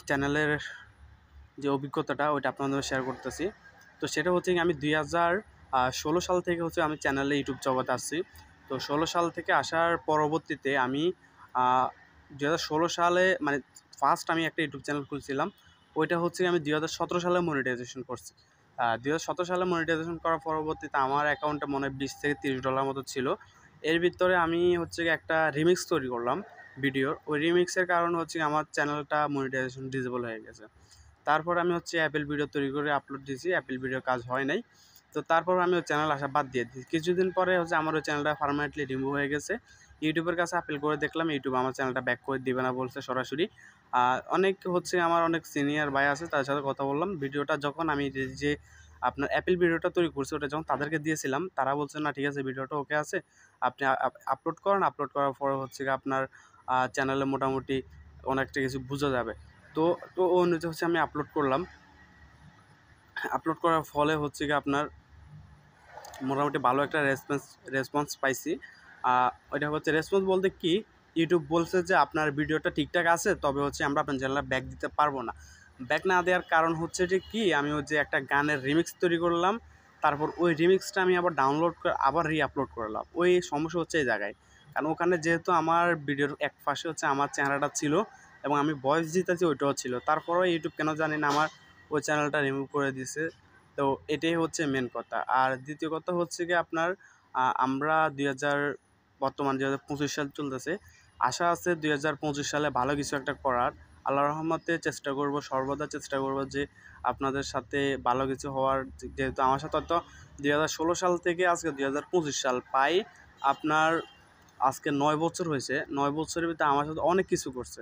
চ্যানেলের যে অভিজ্ঞতাটা ওইটা আপনাদের শেয়ার করতেছি। তো সেটা হচ্ছে কি আমি 2016 সাল থেকে হচ্ছে আমি চ্যানেলে ইউটিউব জগতে আসছি। তো 16 সাল থেকে আসার পরবর্তীতে আমি 2016 সালে মানে ফার্স্ট আমি একটা ইউটিউব চ্যানেল খুলছিলাম, ওইটা হচ্ছে আমি 2017 সালে মনিটাইজেশন করছি। 2017 সালে মনিটাইজেশন করার পরবর্তীতে আমার অ্যাকাউন্টে মনে হয় $20 থেকে $30 মতো ছিল। এর ভিতরে আমি হচ্ছে গিয়ে একটা রিমিক্স তৈরি করলাম ভিডিওর। ওই রিমিক্সের কারণ হচ্ছে আমার চ্যানেলটা মনিটাইজেশন ডিসেবল হয়ে গেছে। তারপর আমি হচ্ছে অ্যাপেল ভিডিও তৈরি করে আপলোড দিয়েছি, অ্যাপেল ভিডিও কাজ হয় নাই। তো তারপর আমি ওই চ্যানেল আসা বাদ দিয়ে দিই। কিছুদিন পরে হচ্ছে আমার ওই চ্যানেলটা পার্মানেন্টলি রিমুভ হয়ে গেছে। ইউটিউবের কাছে আপিল করে দেখলাম, ইউটিউব আমার চ্যানেলটা ব্যাক করে দিবে না বলছে সরাসরি। অনেক হচ্ছে আমার অনেক সিনিয়র ভাই আছে, তাদের সাথে কথা বললাম। ভিডিওটা যখন আমি যে আপনার অ্যাপেল ভিডিওটা তৈরি করছি, ওটা যখন তাদেরকে দিয়েছিলাম, তারা বলছে না ঠিক আছে, ভিডিওটা ওকে আছে, আপনি আপলোড করেন। আপলোড করার পরে হচ্ছে গিয়ে আপনার চ্যানেলে মোটামুটি অনেকটা কিছু বোঝা যাবে। তো তো ও অনুযায়ী হচ্ছে আমি আপলোড করলাম। আপলোড করার ফলে হচ্ছে গিয়ে আপনার মোটামুটি ভালো একটা রেসপন্স পাইছি। ওইটা হচ্ছে রেসপন্স বলতে কি, ইউটিউব বলছে যে আপনার ভিডিওটা ঠিকঠাক আছে, তবে হচ্ছে আমরা আপনার চ্যানেলে ব্যাক দিতে পারবো না। ব্যাক না দেওয়ার কারণ হচ্ছে যে কি, আমি হচ্ছে একটা গানের রিমিক্স তৈরি করলাম, তারপর ওই রিমিক্সটা আমি আবার ডাউনলোড করে আবার আপলোড করলাম। ওই সমস্যা হচ্ছে এই জায়গায়, কারণ ওখানে যেহেতু আমার ভিডিওর এক পাশে হচ্ছে আমার চ্যানেলটা ছিল এবং আমি ভয়েস দিতেছি, ওইটাও ছিল। তারপরেও ইউটিউব কেন জানি না আমার ওই চ্যানেলটা রিমুভ করে দিয়েছে। তো এটাই হচ্ছে মেন কথা। আর দ্বিতীয় কথা হচ্ছে কি আপনার আমরা বর্তমান 2025 সাল চলতেছে। আশা আছে 2025 সালে ভালো কিছু একটা করার। আল্লাহর রহমতে চেষ্টা করব, সর্বদা চেষ্টা করব যে আপনাদের সাথে ভালো কিছু হওয়ার। যেহেতু আমার সাথে তো 2016 সাল থেকে আজকে 2025 সাল পাই আপনার আজকে 9 বছর হয়েছে। 9 বছরের ভিতরে আমার সাথে অনেক কিছু করছে।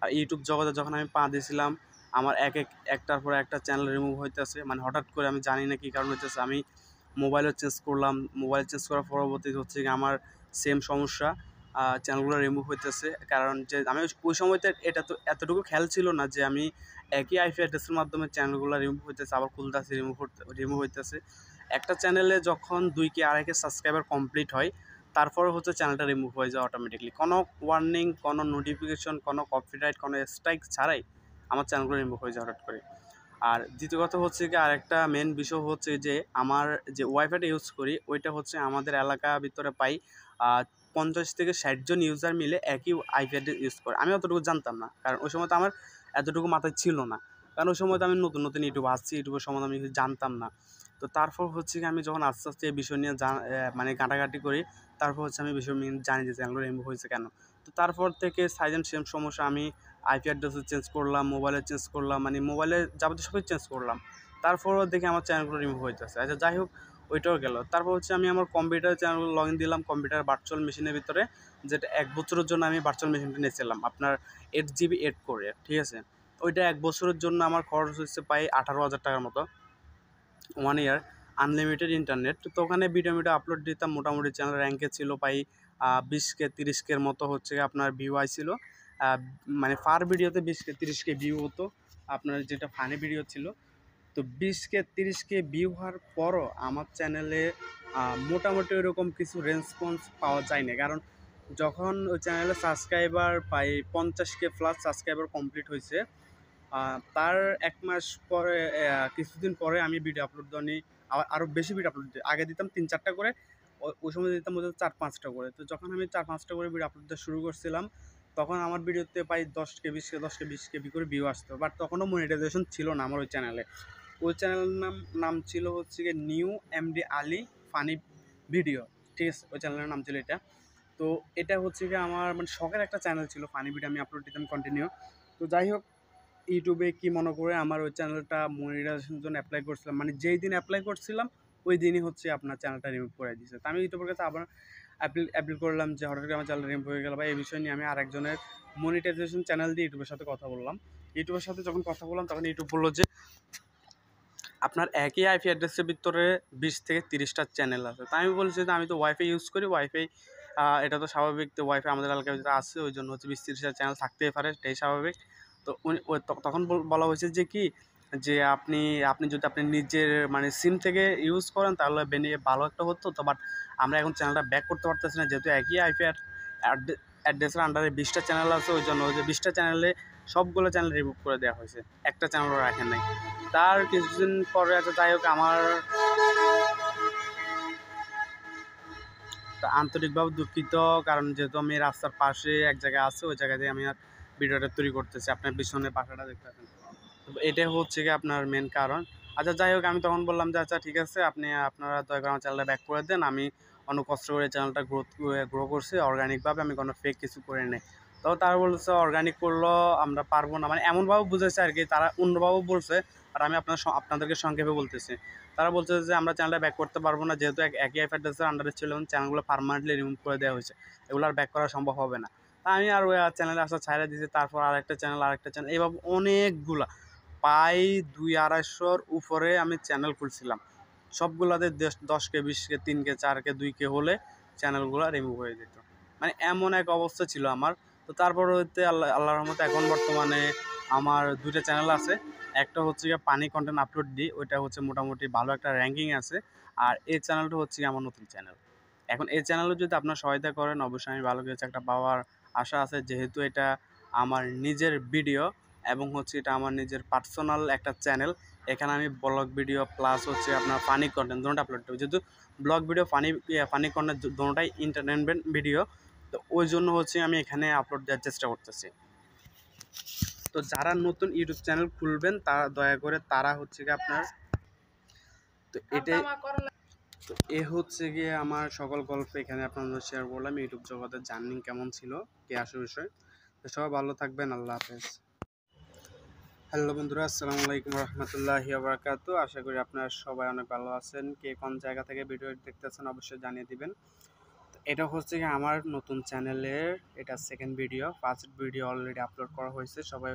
আর ইউটিউব জগতে যখন আমি পা দিয়েছিলাম, আমার একটার পর একটা চ্যানেল রিমুভ হইতেছে, মানে হঠাৎ করে আমি জানি না কী কারণ হইতেছে। আমি মোবাইলও চেঞ্জ করলাম, মোবাইল চেঞ্জ করার পরবর্তীতে হচ্ছে কি আমার সেম সমস্যা, চ্যানেলগুলো রিমুভ হইতেছে। কারণ যে আমি ওই সময়তে এটা তো এতটুকু খেয়াল ছিল না যে আমি একই আইপি অ্যাড্রেসের মাধ্যমে চ্যানেলগুলো রিমুভ হইতেছে, আবার খুলতেছে, রিমুভ হইতেছে। একটা চ্যানেলে যখন 2K 2.5K সাবস্ক্রাইবার কমপ্লিট হয়, তারপরে হচ্ছে চ্যানেলটা রিমুভ হয়ে যায় অটোমেটিকলি, কোনো ওয়ার্নিং, কোনো নোটিফিকেশন, কোনো কপিরাইট, কোনো স্ট্রাইক ছাড়াই আমার চ্যানেলগুলো রিমুভ হয়ে যায় হঠাৎ করে। আর দ্বিতীয় কথা হচ্ছে কি, আরেকটা মেন বিষয় হচ্ছে যে আমার যে ওয়াইফাইটা ইউজ করি, ওইটা হচ্ছে আমাদের এলাকা ভিতরে পাই 50 থেকে 60 জন ইউজার মিলে একই আইপি অ্যাড্রেস ইউজ করে। আমি অতটুকু জানতাম না, কারণ ওই সময় তো আমার এতটুকু মাথায় ছিল না, কারণ ওই সময় তো আমি নতুন নতুন ইউটিউব আসছি, ইউটিউবের সম্বন্ধে আমি কিছু জানতাম না। তো তারপর হচ্ছে কি আমি যখন আস্তে আস্তে এই বিষয় নিয়ে মানে ঘাঁটাঘাঁটি করি, তারপর হচ্ছে আমি বিষয় নিয়ে জানি যে চ্যানেলগুলো রিমুভ হয়েছে কেন। তো তারপর থেকে সাইজেন সেম সমস্যা, আমি আইপি অ্যাড্রেসও চেঞ্জ করলাম, মোবাইলে চেঞ্জ করলাম, মানে মোবাইলে যাবতীয় সবই চেঞ্জ করলাম। তারপরও দেখি আমার চ্যানেলগুলো রিমুভ হইতেছে। আচ্ছা যাই হোক, ওইটাও গেল। তারপর হচ্ছে আমি আমার কম্পিউটার চ্যানেলগুলো লগ ইন দিলাম, কম্পিউটার ভার্চুয়াল মেশিনের ভিতরে, যেটা 1 বছরের জন্য আমি ভার্চুয়াল মেশিনটা নিয়েছিলাম আপনার 8 GB 8 করে, ঠিক আছে। ওইটা 1 বছরের জন্য আমার খরচ হচ্ছে প্রায় 18,000 টাকার মতো, 1 ইয়ার আনলিমিটেড ইন্টারনেট। তো ওখানে ভিডিও আপলোড দিতাম, মোটামুটি চ্যানেল র্যাঙ্কে ছিল প্রায় 20K 30K হচ্ছে আপনার ভিউ আইছিল। মানে পার ভিডিওতে 20K 30K ভিউ হতো আপনার, যেটা ফানি ভিডিও ছিল। তো 20K 30K ভিউ হওয়ার পরও আমার চ্যানেলে মোটামুটি ওইরকম কিছু রেসপন্স পাওয়া যায় না, কারণ যখন ওই চ্যানেলে সাবস্ক্রাইবার প্রায় 50K প্লাস সাবস্ক্রাইবার কমপ্লিট হয়েছে, তার 1 মাস পরে, কিছুদিন পরে আমি ভিডিও আপলোড দিই, আরও বেশি ভিডিও আপলোড দিই। আগে দিতাম 3-4টা করে, ওই সময় দিতাম বোধহয় 4-5টা করে। তো যখন আমি 4-5টা করে ভিডিও আপলোড দেওয়া শুরু করছিলাম, তখন আমার ভিডিওতে প্রায় 10K 20K 10K 20K করে ভিউ আসতো। বাট তখনও মনিটাইজেশন ছিল না আমার ওই চ্যানেলে। ওই চ্যানেলের নাম ছিল হচ্ছে গিয়ে new MD Ali funny video, ঠিক আছে, ওই চ্যানেলের নাম ছিল এটা। তো এটা হচ্ছে গিয়ে আমার মানে শখের একটা চ্যানেল ছিল, ফানি ভিডিও আমি আপলোড দিতাম কন্টিনিউ। তো যাই হোক, ইউটিউবে কি মনে করে আমার ওই চ্যানেলটা মনিটাইজেশনের জন্য অ্যাপ্লাই করছিলাম, মানে যেই দিন অ্যাপ্লাই করছিলাম ওই দিনই হচ্ছে আপনার চ্যানেলটা রিমুভ করে দিয়েছে। তো আমি ইউটিউবের কাছে আবার অ্যাপিল করলাম যে হঠাৎ করে আমার চ্যানেল রিমুভ হয়ে গেল, বা এই বিষয় নিয়ে আমি আরেকজনের মনিটাইজেশন চ্যানেল দিয়ে ইউটিউবের সাথে কথা বললাম। ইউটিউবের সাথে যখন কথা বললাম, তখন ইউটিউব বললো যে আপনার একই আইপি অ্যাড্রেসের ভিতরে 20 থেকে 30টা চ্যানেল আছে। তো আমি বলছি যে আমি তো ওয়াইফাই ইউজ করি, ওয়াইফাই এটা তো স্বাভাবিক, তো ওয়াইফাই আমাদের এলাকার ভিতরে আছে, ওই জন্য হচ্ছে 20-30টা চ্যানেল থাকতেই পারে, এটাই স্বাভাবিক। তো উনি তখন বলা হয়েছে যে কি, যে আপনি যদি আপনি নিজের মানে সিম থেকে ইউজ করেন তাহলে ভালো একটা হতো। তো বাট আমরা এখন চ্যানেলটা ব্যাক করতে পারতেছি না, যেহেতু একই আইপি অ্যাড্রেসের আন্ডারে 20টা চ্যানেল আছে, ওই জন্য ওই যে 20টা চ্যানেলে সবগুলো চ্যানেল রিমুভ করে দেওয়া হয়েছে, একটা চ্যানেলও রাখেন নাই। তার কিছুদিন পরে আছে, যাই হোক, আমার আন্তরিকভাবে দুঃখিত, কারণ যেহেতু আমি রাস্তার পাশে এক জায়গায় আছে, ওই জায়গাতে আমি আর ভিডিওটা তৈরি করতেছি, আপনার পিছনে পাখাটা দেখতে পাচ্ছেন। তো এটাই হচ্ছে কি আপনার মেন কারণ। আচ্ছা যাই হোক, আমি তখন বললাম যে আচ্ছা ঠিক আছে, আপনারা দয়া করে আমার চ্যানেলটা ব্যাক করে দেন, আমি অনেক কষ্ট করে চ্যানেলটা গ্রো করছি অর্গানিকভাবে, আমি কোনো ফেক কিছু করে নেই। তো তারা বলছে অর্গানিক করলেও আমরা পারবো না, মানে এমনভাবে বুঝেছে আর কি, তারা অন্যভাবে বলছে। আর আমি আপনাদেরকে সংক্ষেপে বলতেছি। তারা বলছে যে আমরা চ্যানেলটা ব্যাক করতে পারবো না, যেহেতু একই আইপি অ্যাড্রেসের আন্ডারে ছিল এবং চ্যানেলগুলো পার্মানেন্টলি রিমুভ করে দেওয়া হয়েছে, এগুলো আর ব্যাক করা সম্ভব হবে না। তা আমি আর ওই চ্যানেলে আসা ছাইড়া দিয়েছি। তারপর আরেকটা চ্যানেল এইভাবে অনেকগুলা প্রায় 200-250-র উপরে আমি channel খুলছিলাম। সবগুলাতে 10K 20K 3K 4K 2K হলে চ্যানেলগুলো রিমুভ হয়ে যেত, মানে এমন এক অবস্থা ছিল আমার। তো তারপর হইতে আল্লাহর রহমতে এখন বর্তমানে আমার 2টা চ্যানেল আছে। একটা হচ্ছে গিয়ে পানি কন্টেন্ট আপলোড দিই, ওইটা হচ্ছে মোটামুটি ভালো একটা র্যাঙ্কিং আছে। আর এই চ্যানেলটা হচ্ছে আমার নতুন চ্যানেল। এখন এই চ্যানেলে যদি আপনার সহায়তা করেন, অবশ্যই আমি ভালো কিছু একটা পাওয়ার আশা আছে, যেহেতু এটা আমার নিজের ভিডিও এবং হচ্ছে এটা আমার নিজের পার্সোনাল একটা চ্যানেল। এখানে আমি ব্লগ ভিডিও প্লাস হচ্ছে আপনার ফানি কন্টেন্ট দুটোটা আপলোড করি, যেহেতু ব্লগ ভিডিও ফানি কন্টেন্ট দুটোটাই এন্টারটেনমেন্ট ভিডিও। তো ওই জন্য হচ্ছে আমি এখানে আপলোড দেওয়ার চেষ্টা করতেছি। তো যারা নতুন ইউটিউব চ্যানেল খুলবেন তারা দয়া করে তারা হচ্ছে গিয়ে আপনার, তো এটাই, তো এ হচ্ছে গিয়ে আমার সকল গল্প এখানে আপনাদের শেয়ার করলাম। ইউটিউব জগতের জার্নি কেমন ছিল, কে আসে বিষয়। তো সবাই ভালো থাকবেন, আল্লাহ হাফেজ। হ্যালো বন্ধুরা, আসসালামু আলাইকুম রহমতুল্লাহি ওয়া আশা করি আপনারা সবাই অনেক ভালো আছেন। কে কোন জায়গা থেকে ভিডিও দেখতেছেন অবশ্যই জানিয়ে দিবেন। এটা হচ্ছে কি আমার নতুন চ্যানেলের এটা second video. First video already upload করা হয়েছে। সবাই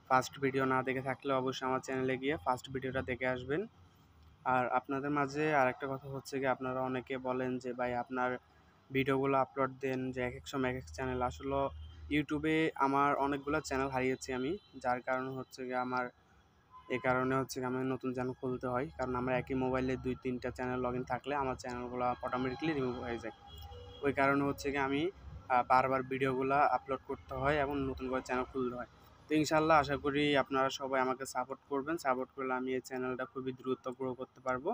ফার্স্ট ভিডিও না দেখে থাকলে অবশ্যই আমার চ্যানেলে গিয়ে ফার্স্ট ভিডিওটা দেখে আসবেন। আর আপনাদের মাঝে আরেকটা কথা হচ্ছে কি, আপনারা অনেকে বলেন যে ভাই আপনার ভিডিওগুলো আপলোড দেন, যে এক এক সময় এক এক চ্যানেল। আসলে ইউটিউবে আমার অনেকগুলো চ্যানেল হারিয়েছি আমি, যার কারণে হচ্ছে কি আমার, এই কারণে হচ্ছে কি আমার নতুন চ্যানেল খুলতে হয়। কারণ আমার একই মোবাইলে 2-3টা চ্যানেল লগ ইন থাকলে আমার চ্যানেলগুলো অটোমেটিকলি রিমুভ হয়ে যায়। ওই কারণে হচ্ছে কি আমি বারবার ভিডিওগুলো আপলোড করতে হয় এবং নতুন করে চ্যানেল খুলতে হয়। তো ইনশাল্লাহ আশা করি আপনারা সবাই আমাকে সাপোর্ট করবেন। সাপোর্ট করলে আমি এই চ্যানেলটা খুবই দ্রুত গ্রো করতে পারবো।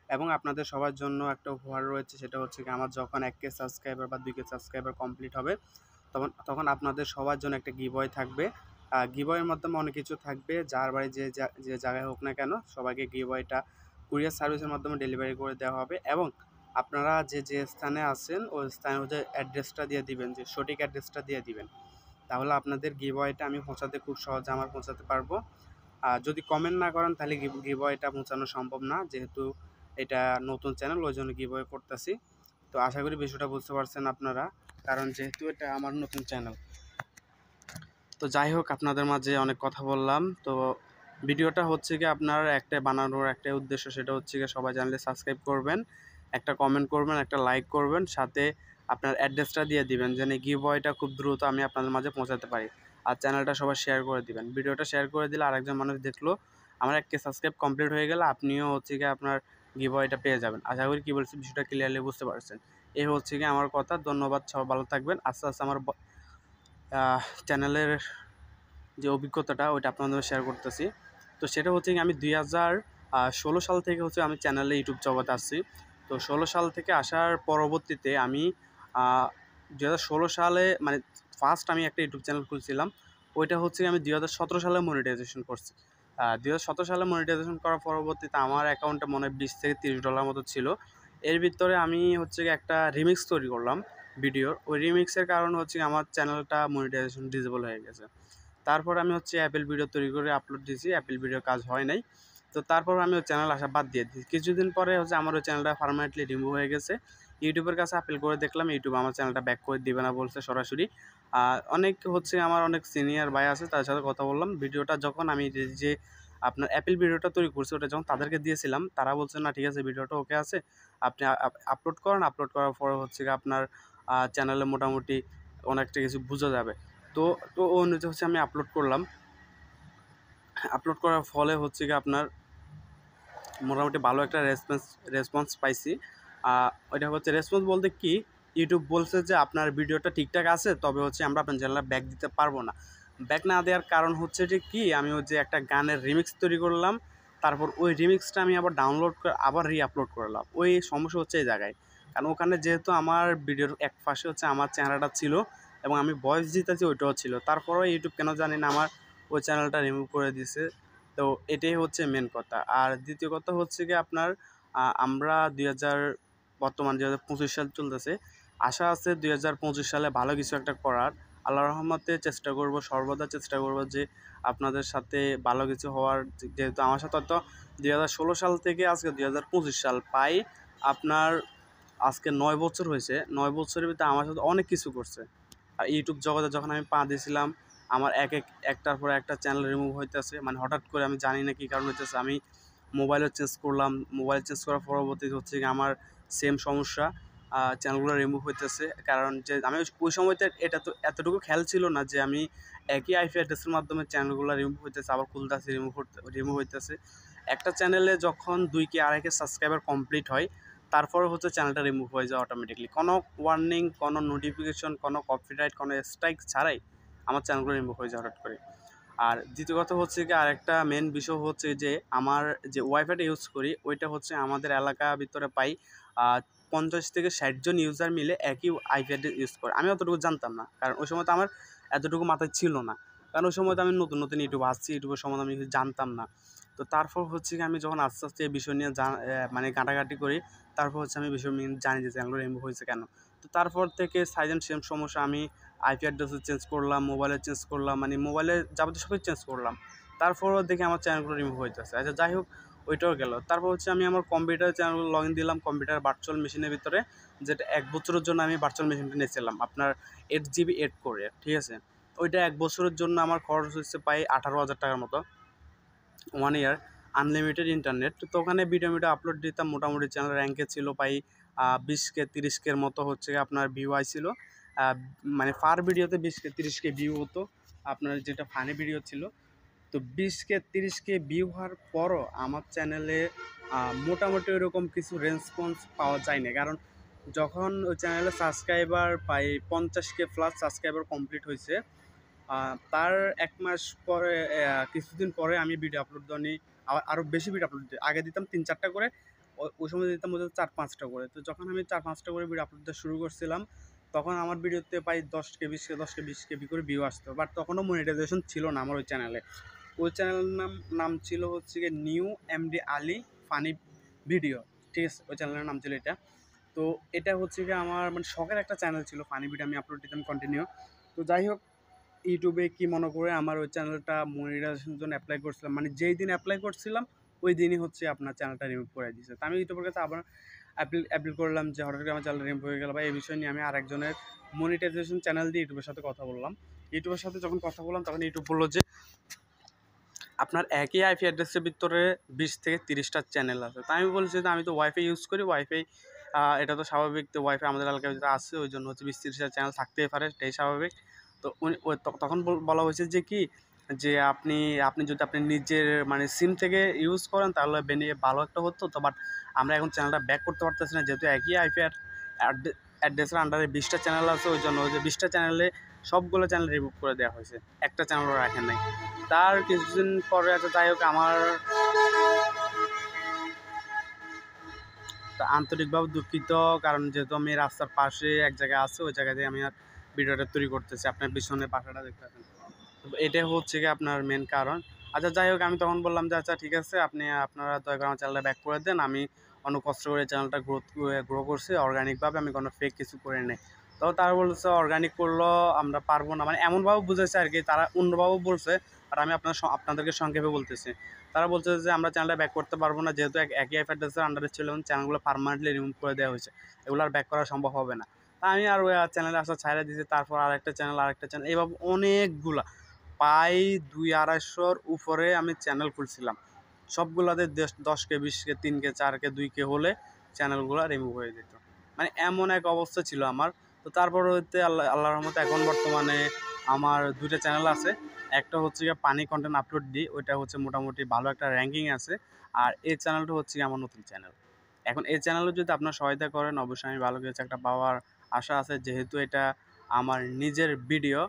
এবং আপনাদের সবার জন্য একটা উপহার রয়েছে, সেটা হচ্ছে কি আমার যখন 1K সাবস্ক্রাইবার বা 2K সাবস্ক্রাইবার কমপ্লিট হবে, তখন আপনাদের সবার জন্য একটা গিভওয়ে থাকবে। গিভওয়ের মাধ্যমে অনেক কিছু থাকবে, যার বাড়ি যে জায়গায় হোক না কেন সবাইকে গিভওয়েটা কুরিয়ার সার্ভিসের মাধ্যমে ডেলিভারি করে দেওয়া হবে। এবং আপনারা যে স্থানে আছেন ওই স্থানে যে অ্যাড্রেসটা দিয়ে দিবেন, যে সঠিক অ্যাড্রেসটা দিয়ে দিবেন, তাহলে আপনাদের গিভওয়েটা আমি পৌঁছাতে খুব সহজে পৌঁছাতে পারবো। যদি কমেন্ট না করেন তাহলে গিভওয়েটা পৌঁছানো সম্ভব না, যেহেতু এটা নতুন চ্যানেল ওই জন্য গিভওয়ে করতেছি। তো আশা করি বিষয়টা বুঝতে পারছেন আপনারা, কারণ যেহেতু এটা আমার নতুন চ্যানেল। তো যাই হোক, আপনাদের মাঝে অনেক কথা বললাম। তো ভিডিওটা হচ্ছে কি আপনার একটা বানানোর একটা উদ্দেশ্য, সেটা হচ্ছে কি সবাই চ্যানেলে সাবস্ক্রাইব করবেন, একটা কমেন্ট করবেন, একটা লাইক করবেন, সাথে আপনার অ্যাড্রেসটা দিয়ে দিবেন, যেন গিভওয়েটা খুব দ্রুত আমি আপনাদের মাঝে পৌঁছাতে পারি। আর চ্যানেলটা সবাই শেয়ার করে দিবেন। ভিডিওটা শেয়ার করে দিলে আরেকজন মানুষ দেখলো, আমার 1K সাবস্ক্রাইব কমপ্লিট হয়ে গেলে আপনিও হচ্ছে কি আপনার গিভওয়েটা পেয়ে যাবেন। আশা করি কি বলছি বিষয়টা ক্লিয়ারলি বুঝতে পারছেন। এই হচ্ছে কি আমার কথা। ধন্যবাদ, সবাই ভালো থাকবেন। আস্তে আস্তে আমার চ্যানেলের যে অভিজ্ঞতাটা ওইটা আপনাদের শেয়ার করতেছি। তো সেটা হচ্ছে কি আমি 2016 সাল থেকে হচ্ছে আমি চ্যানেলে ইউটিউব জগতে আসছি। তো 16 সাল থেকে আসার পরবর্তীতে আমি 2016 সালে মানে ফার্স্ট আমি একটা ইউটিউব চ্যানেল খুলছিলাম। ওইটা হচ্ছে আমি 2017 সালে মনিটাইজেশন করছি। 2017 সালে মনিটাইজেশন করার পরবর্তীতে আমার অ্যাকাউন্টে মনে হয় $20 থেকে $30 মতো ছিল। এর ভিতরে আমি হচ্ছে একটা রিমিক্স তৈরি করলাম ভিডিওর। ওই রিমিক্সের কারণে হচ্ছে আমার চ্যানেলটা মনিটাইজেশন ডিসেবল হয়ে গেছে। তারপর আমি হচ্ছে অ্যাপেল ভিডিও তৈরি করে আপলোড দিয়েছি, অ্যাপেল ভিডিও কাজ হয় নাই। তো তারপর আমি ওই চ্যানেল আসা বাদ দিয়ে দিই। কিছুদিন পরে হচ্ছে আমার ওই চ্যানেলটা পার্মানেন্টলি রিমুভ হয়ে গেছে। ইউটিউবের কাছে আপিল করে দেখলাম, ইউটিউব আমার চ্যানেলটা ব্যাক করে দিবে না বলছে সরাসরি। অনেক হচ্ছে আমার অনেক সিনিয়র ভাই আছে, তাদের সাথে কথা বললাম। ভিডিওটা যখন আমি যে আপনার অ্যাপেল ভিডিওটা তৈরি করছি ওটা যখন তাদেরকে দিয়েছিলাম, তারা বলছে না ঠিক আছে ভিডিওটা ওকে আছে, আপনি আপলোড করেন। আপলোড করার পরে হচ্ছে আপনার চ্যানেলে মোটামুটি অনেকটা কিছু বোঝা যাবে। তো তো ও অনুযায়ী হচ্ছে আমি আপলোড করলাম। আপলোড করার ফলে হচ্ছে কি আপনার মোটামুটি ভালো একটা রেসপন্স পাইছি। ওইটা হচ্ছে রেসপন্স বলতে কি, ইউটিউব বলছে যে আপনার ভিডিওটা ঠিকঠাক আছে, তবে হচ্ছে আমরা আপনার চ্যানেলে ব্যাক দিতে পারবো না। ব্যাক না দেওয়ার কারণ হচ্ছে যে কি, আমি হচ্ছে একটা গানের রিমিক্স তৈরি করলাম, তারপর ওই রিমিক্সটা আমি আবার ডাউনলোড করে আবার আপলোড করলাম। ওই সমস্যা হচ্ছে এই জায়গায়, কারণ ওখানে যেহেতু আমার ভিডিওর এক পাশে হচ্ছে আমার চ্যানেলটা ছিল এবং আমি ভয়েস দিতেছি ওইটাও ছিল, তারপরেও ইউটিউব কেন জানি না আমার ওই চ্যানেলটা রিমুভ করে দিয়েছে। তো এটাই হচ্ছে মেন কথা। আর দ্বিতীয় কথা হচ্ছে কি আপনার আমরা বর্তমান 2025 সাল চলতেছে। আশা আছে 2025 সালে ভালো কিছু একটা করার। আল্লাহর রহমতে চেষ্টা করব, সর্বদা চেষ্টা করব যে আপনাদের সাথে ভালো কিছু হওয়ার। যেহেতু আমার সাথে তো 2016 সাল থেকে আজকে 2025 সাল প্রায় আপনার আজকে 9 বছর হয়েছে। 9 বছরের ভিতরে আমার সাথে অনেক কিছু করছে। আর ইউটিউব জগতে যখন আমি পা দিয়েছিলাম, আমার একটার পর একটা চ্যানেল রিমুভ হইতেছে, মানে হঠাৎ করে আমি জানি না কী কারণ হইতেছে। আমি মোবাইলও চেঞ্জ করলাম, মোবাইল চেঞ্জ করার পরবর্তীতে হচ্ছে কি আমার সেম সমস্যা, চ্যানেলগুলো রিমুভ হইতেছে। কারণ যে আমি ওই সময়তে এটা তো এতটুকু খেয়াল ছিল না যে আমি একই আইপি অ্যাড্রেসের মাধ্যমে চ্যানেলগুলো রিমুভ হইতেছে, আবার খুলতেছে, রিমুভ হইতেছে। একটা চ্যানেলে যখন 2K 2.5K সাবস্ক্রাইবার কমপ্লিট হয়, তারপরে হচ্ছে চ্যানেলটা রিমুভ হয়ে যায় অটোমেটিকলি, কোনো ওয়ার্নিং, কোনো নোটিফিকেশন, কোনো কপিরাইট, কোনো স্ট্রাইক ছাড়াই আমার চ্যানেলগুলো রিমুভ হয়ে যায় হঠাৎ করে। আর দ্বিতীয় কথা হচ্ছে কি, আরেকটা মেন বিষয় হচ্ছে যে আমার যে ওয়াইফাইটা ইউজ করি ওইটা হচ্ছে আমাদের এলাকা ভিতরে পাই 50 থেকে 60 জন ইউজার মিলে একই আইপি অ্যাড্রেস ইউজ করে। আমি অতটুকু জানতাম না, কারণ ওই সময় তো আমার এতটুকু মাথায় ছিল না, কারণ ওই সময় তো আমি নতুন নতুন ইউটিউব আসছি, ইউটিউবের সম্বন্ধে আমি কিছু জানতাম না। তো তারপর হচ্ছে কি আমি যখন আস্তে আস্তে এই বিষয় নিয়ে মানে ঘাঁটাঘাঁটি করি, তারপর হচ্ছে আমি বিষয় নিয়ে জানি যে চ্যানেলগুলো রিমুভ হয়েছে কেন। তো তারপর থেকে সাইজেন সেম সমস্যা, আমি আইপি অ্যাড্রেসও চেঞ্জ করলাম, মোবাইলে চেঞ্জ করলাম, মানে মোবাইলে যাবতীয় সবই চেঞ্জ করলাম, তারপরও দেখি আমার চ্যানেলগুলো রিমুভ হইতেছে। আচ্ছা যাই হোক, ওইটাও গেল। তারপর হচ্ছে আমি আমার কম্পিউটার চ্যানেলগুলো লগ ইন দিলাম, কম্পিউটার ভার্চুয়াল মেশিনের ভিতরে, যেটা 1 বছরের জন্য আমি ভার্চুয়াল মেশিনটা নিয়েছিলাম আপনার 8 GB 8 করে, ঠিক আছে। ওইটা 1 বছরের জন্য আমার খরচ হচ্ছে প্রায় 18,000 টাকার মতো, 1 ইয়ার আনলিমিটেড ইন্টারনেট। তো ওখানে ভিডিও আপলোড দিতাম, মোটামুটি চ্যানেল র্যাঙ্কে ছিল প্রায় 20K 30K হচ্ছে আপনার ভিউ আইছিল। মানে পার ভিডিওতে 20K 30K ভিউ হতো আপনার, যেটা ফানি ভিডিও ছিল। তো 20K 30K ভিউ হওয়ার পরও আমার চ্যানেলে মোটামুটি ওইরকম কিছু রেসপন্স পাওয়া যায় না, কারণ যখন ওই চ্যানেলে সাবস্ক্রাইবার প্রায় 50K প্লাস সাবস্ক্রাইবার কমপ্লিট হয়েছে, তার 1 মাস পরে, কিছুদিন পরে আমি ভিডিও আপলোড দিই, আরও বেশি ভিডিও আপলোড দিই। আগে দিতাম 3-4টা করে, ওই সময় দিতাম বোধহয় 4-5টা করে। তো যখন আমি 4-5টা করে ভিডিও আপলোড দেওয়া শুরু করছিলাম, তখন আমার ভিডিওতে প্রায় 10K 20K 10K 20K করে ভিউ আসতো, বাট তখনও মনিটাইজেশন ছিল না আমার ওই চ্যানেলে। ওই চ্যানেলের নাম ছিল হচ্ছে গিয়ে new MD Ali funny video, ঠিক আছে, ওই চ্যানেলের নাম ছিল এটা। তো এটা হচ্ছে গিয়ে আমার মানে শখের একটা চ্যানেল ছিল, ফানি ভিডিও আমি আপলোড দিতাম কন্টিনিউ। তো যাই হোক, ইউটিউবে কি মনে করে আমার ওই চ্যানেলটা মনিটাইজেশনের জন্য অ্যাপ্লাই করছিলাম, মানে যেই দিন অ্যাপ্লাই করছিলাম ওই দিনই হচ্ছে আপনার চ্যানেলটা রিমুভ করে দিয়েছে। তো আমি ইউটিউবের কাছে আবার অ্যাপিল করলাম যে হঠাৎ করে আমার চ্যানেল রিমুভ হয়ে গেল, বা এই বিষয় নিয়ে আমি আরেকজনের মনিটাইজেশন চ্যানেল দিয়ে ইউটিউবের সাথে কথা বললাম। ইউটিউবের সাথে যখন কথা বললাম তখন ইউটিউব বললো যে আপনার একই আইপি অ্যাড্রেসের ভিতরে 20 থেকে 30টা চ্যানেল আছে। তো আমি বলছি যে আমি তো ওয়াইফাই ইউজ করি, ওয়াইফাই এটা তো স্বাভাবিক, তো ওয়াইফাই আমাদের এলাকার ভিতরে আছে, ওই জন্য হচ্ছে 20-30টা চ্যানেল থাকতেই পারে, এটাই স্বাভাবিক। তো উনি তখন বলা হয়েছে যে কি, যে আপনি যদি আপনি নিজের মানে সিম থেকে ইউজ করেন তাহলে ভালো একটা হতো। তো বাট আমরা এখন চ্যানেলটা ব্যাক করতে পারতেছি না, যেহেতু একই আইপি অ্যাড্রেসের আন্ডারে 20টা চ্যানেল আছে, ওই জন্য ওই যে 20টা চ্যানেলে সবগুলো চ্যানেল রিমুভ করে দেওয়া হয়েছে, একটা চ্যানেলও রাখেন নাই। তার কিছুদিন পরে আছে, যাই হোক, আমার আন্তরিকভাবে দুঃখিত, কারণ যেহেতু আমি রাস্তার পাশে এক জায়গায় আছে, ওই জায়গাতে আমি আর ভিডিওটা তৈরি করতেছি, আপনার পিছনে পাখাটা দেখতে পাচ্ছেন। এটাই হচ্ছে কি আপনার মেন কারণ। আচ্ছা যাই হোক, আমি তখন বললাম যে আচ্ছা ঠিক আছে, আপনারা দয়া করে আমার চ্যানেলটা ব্যাক করে দেন, আমি অনেক কষ্ট করে চ্যানেলটা গ্রো করছি অর্গানিকভাবে, আমি কোনো ফেক কিছু করে নেই। তো তারা বলছে অর্গানিক করলেও আমরা পারবো না, মানে এমনভাবে বুঝেছে আর কি, তারা অন্যভাবেও বলছে, আর আমি আপনাদেরকে সংক্ষেপে বলতেছি। তারা বলছে যে আমরা চ্যানেলটা ব্যাক করতে পারবো না, যেহেতু একই আইপি অ্যাড্রেসের আন্ডারে ছিল এবং চ্যানেলগুলো পার্মানেন্টলি রিমুভ করে দেওয়া হয়েছে, এগুলো আর ব্যাক করা সম্ভব হবে না। তা আমি আর ওই চ্যানেলে আসা ছাইড়া দিয়েছি, তারপর আরেকটা চ্যানেল, এইভাবে অনেকগুলা প্রায় 200-250-র উপরে আমি channel খুলছিলাম, সবগুলাতে 10K 20K 3K 4K 2K হলে চ্যানেলগুলো রিমুভ হয়ে যেত, মানে এমন এক অবস্থা ছিল আমার। তো তারপর হইতে আল্লাহর রহমতে এখন বর্তমানে আমার 2টা চ্যানেল আছে। একটা হচ্ছে গিয়ে পানি কন্টেন্ট আপলোড দিই, ওইটা হচ্ছে মোটামুটি ভালো একটা র্যাঙ্কিং আছে। আর এই চ্যানেলটা হচ্ছে আমার নতুন চ্যানেল। এখন এই চ্যানেলে যদি আপনার সহায়তা করেন, অবশ্যই আমি ভালো কিছু একটা পাওয়ার আশা আছে, যেহেতু এটা আমার নিজের ভিডিও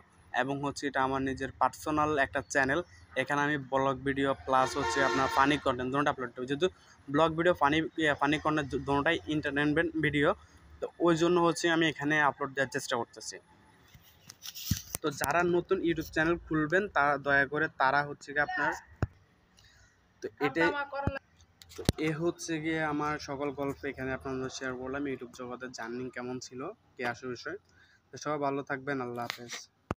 এবং হচ্ছে এটা আমার নিজের পার্সোনাল একটা চ্যানেল। এখানে আমি ব্লগ ভিডিও প্লাস হচ্ছে আপনার ফানি কন্টেন্ট দুটোটা আপলোড করি, যেহেতু ব্লগ ভিডিও ফানি কন্টেন্ট দুটোটাই এন্টারটেনমেন্ট ভিডিও, তো ওই জন্য হচ্ছে আমি এখানে আপলোড দেওয়ার চেষ্টা করতেছি। তো যারা নতুন ইউটিউব চ্যানেল খুলবেন তারা দয়া করে তারা হচ্ছে কি আপনার, তো তো এ হচ্ছে গিয়ে আমার সকল গল্প এখানে আপনাদের শেয়ার করলাম, ইউটিউব জগতের জার্নি কেমন ছিল, কি আসে বিষয়। তো সবাই ভালো থাকবেন, আল্লাহ হাফেজ।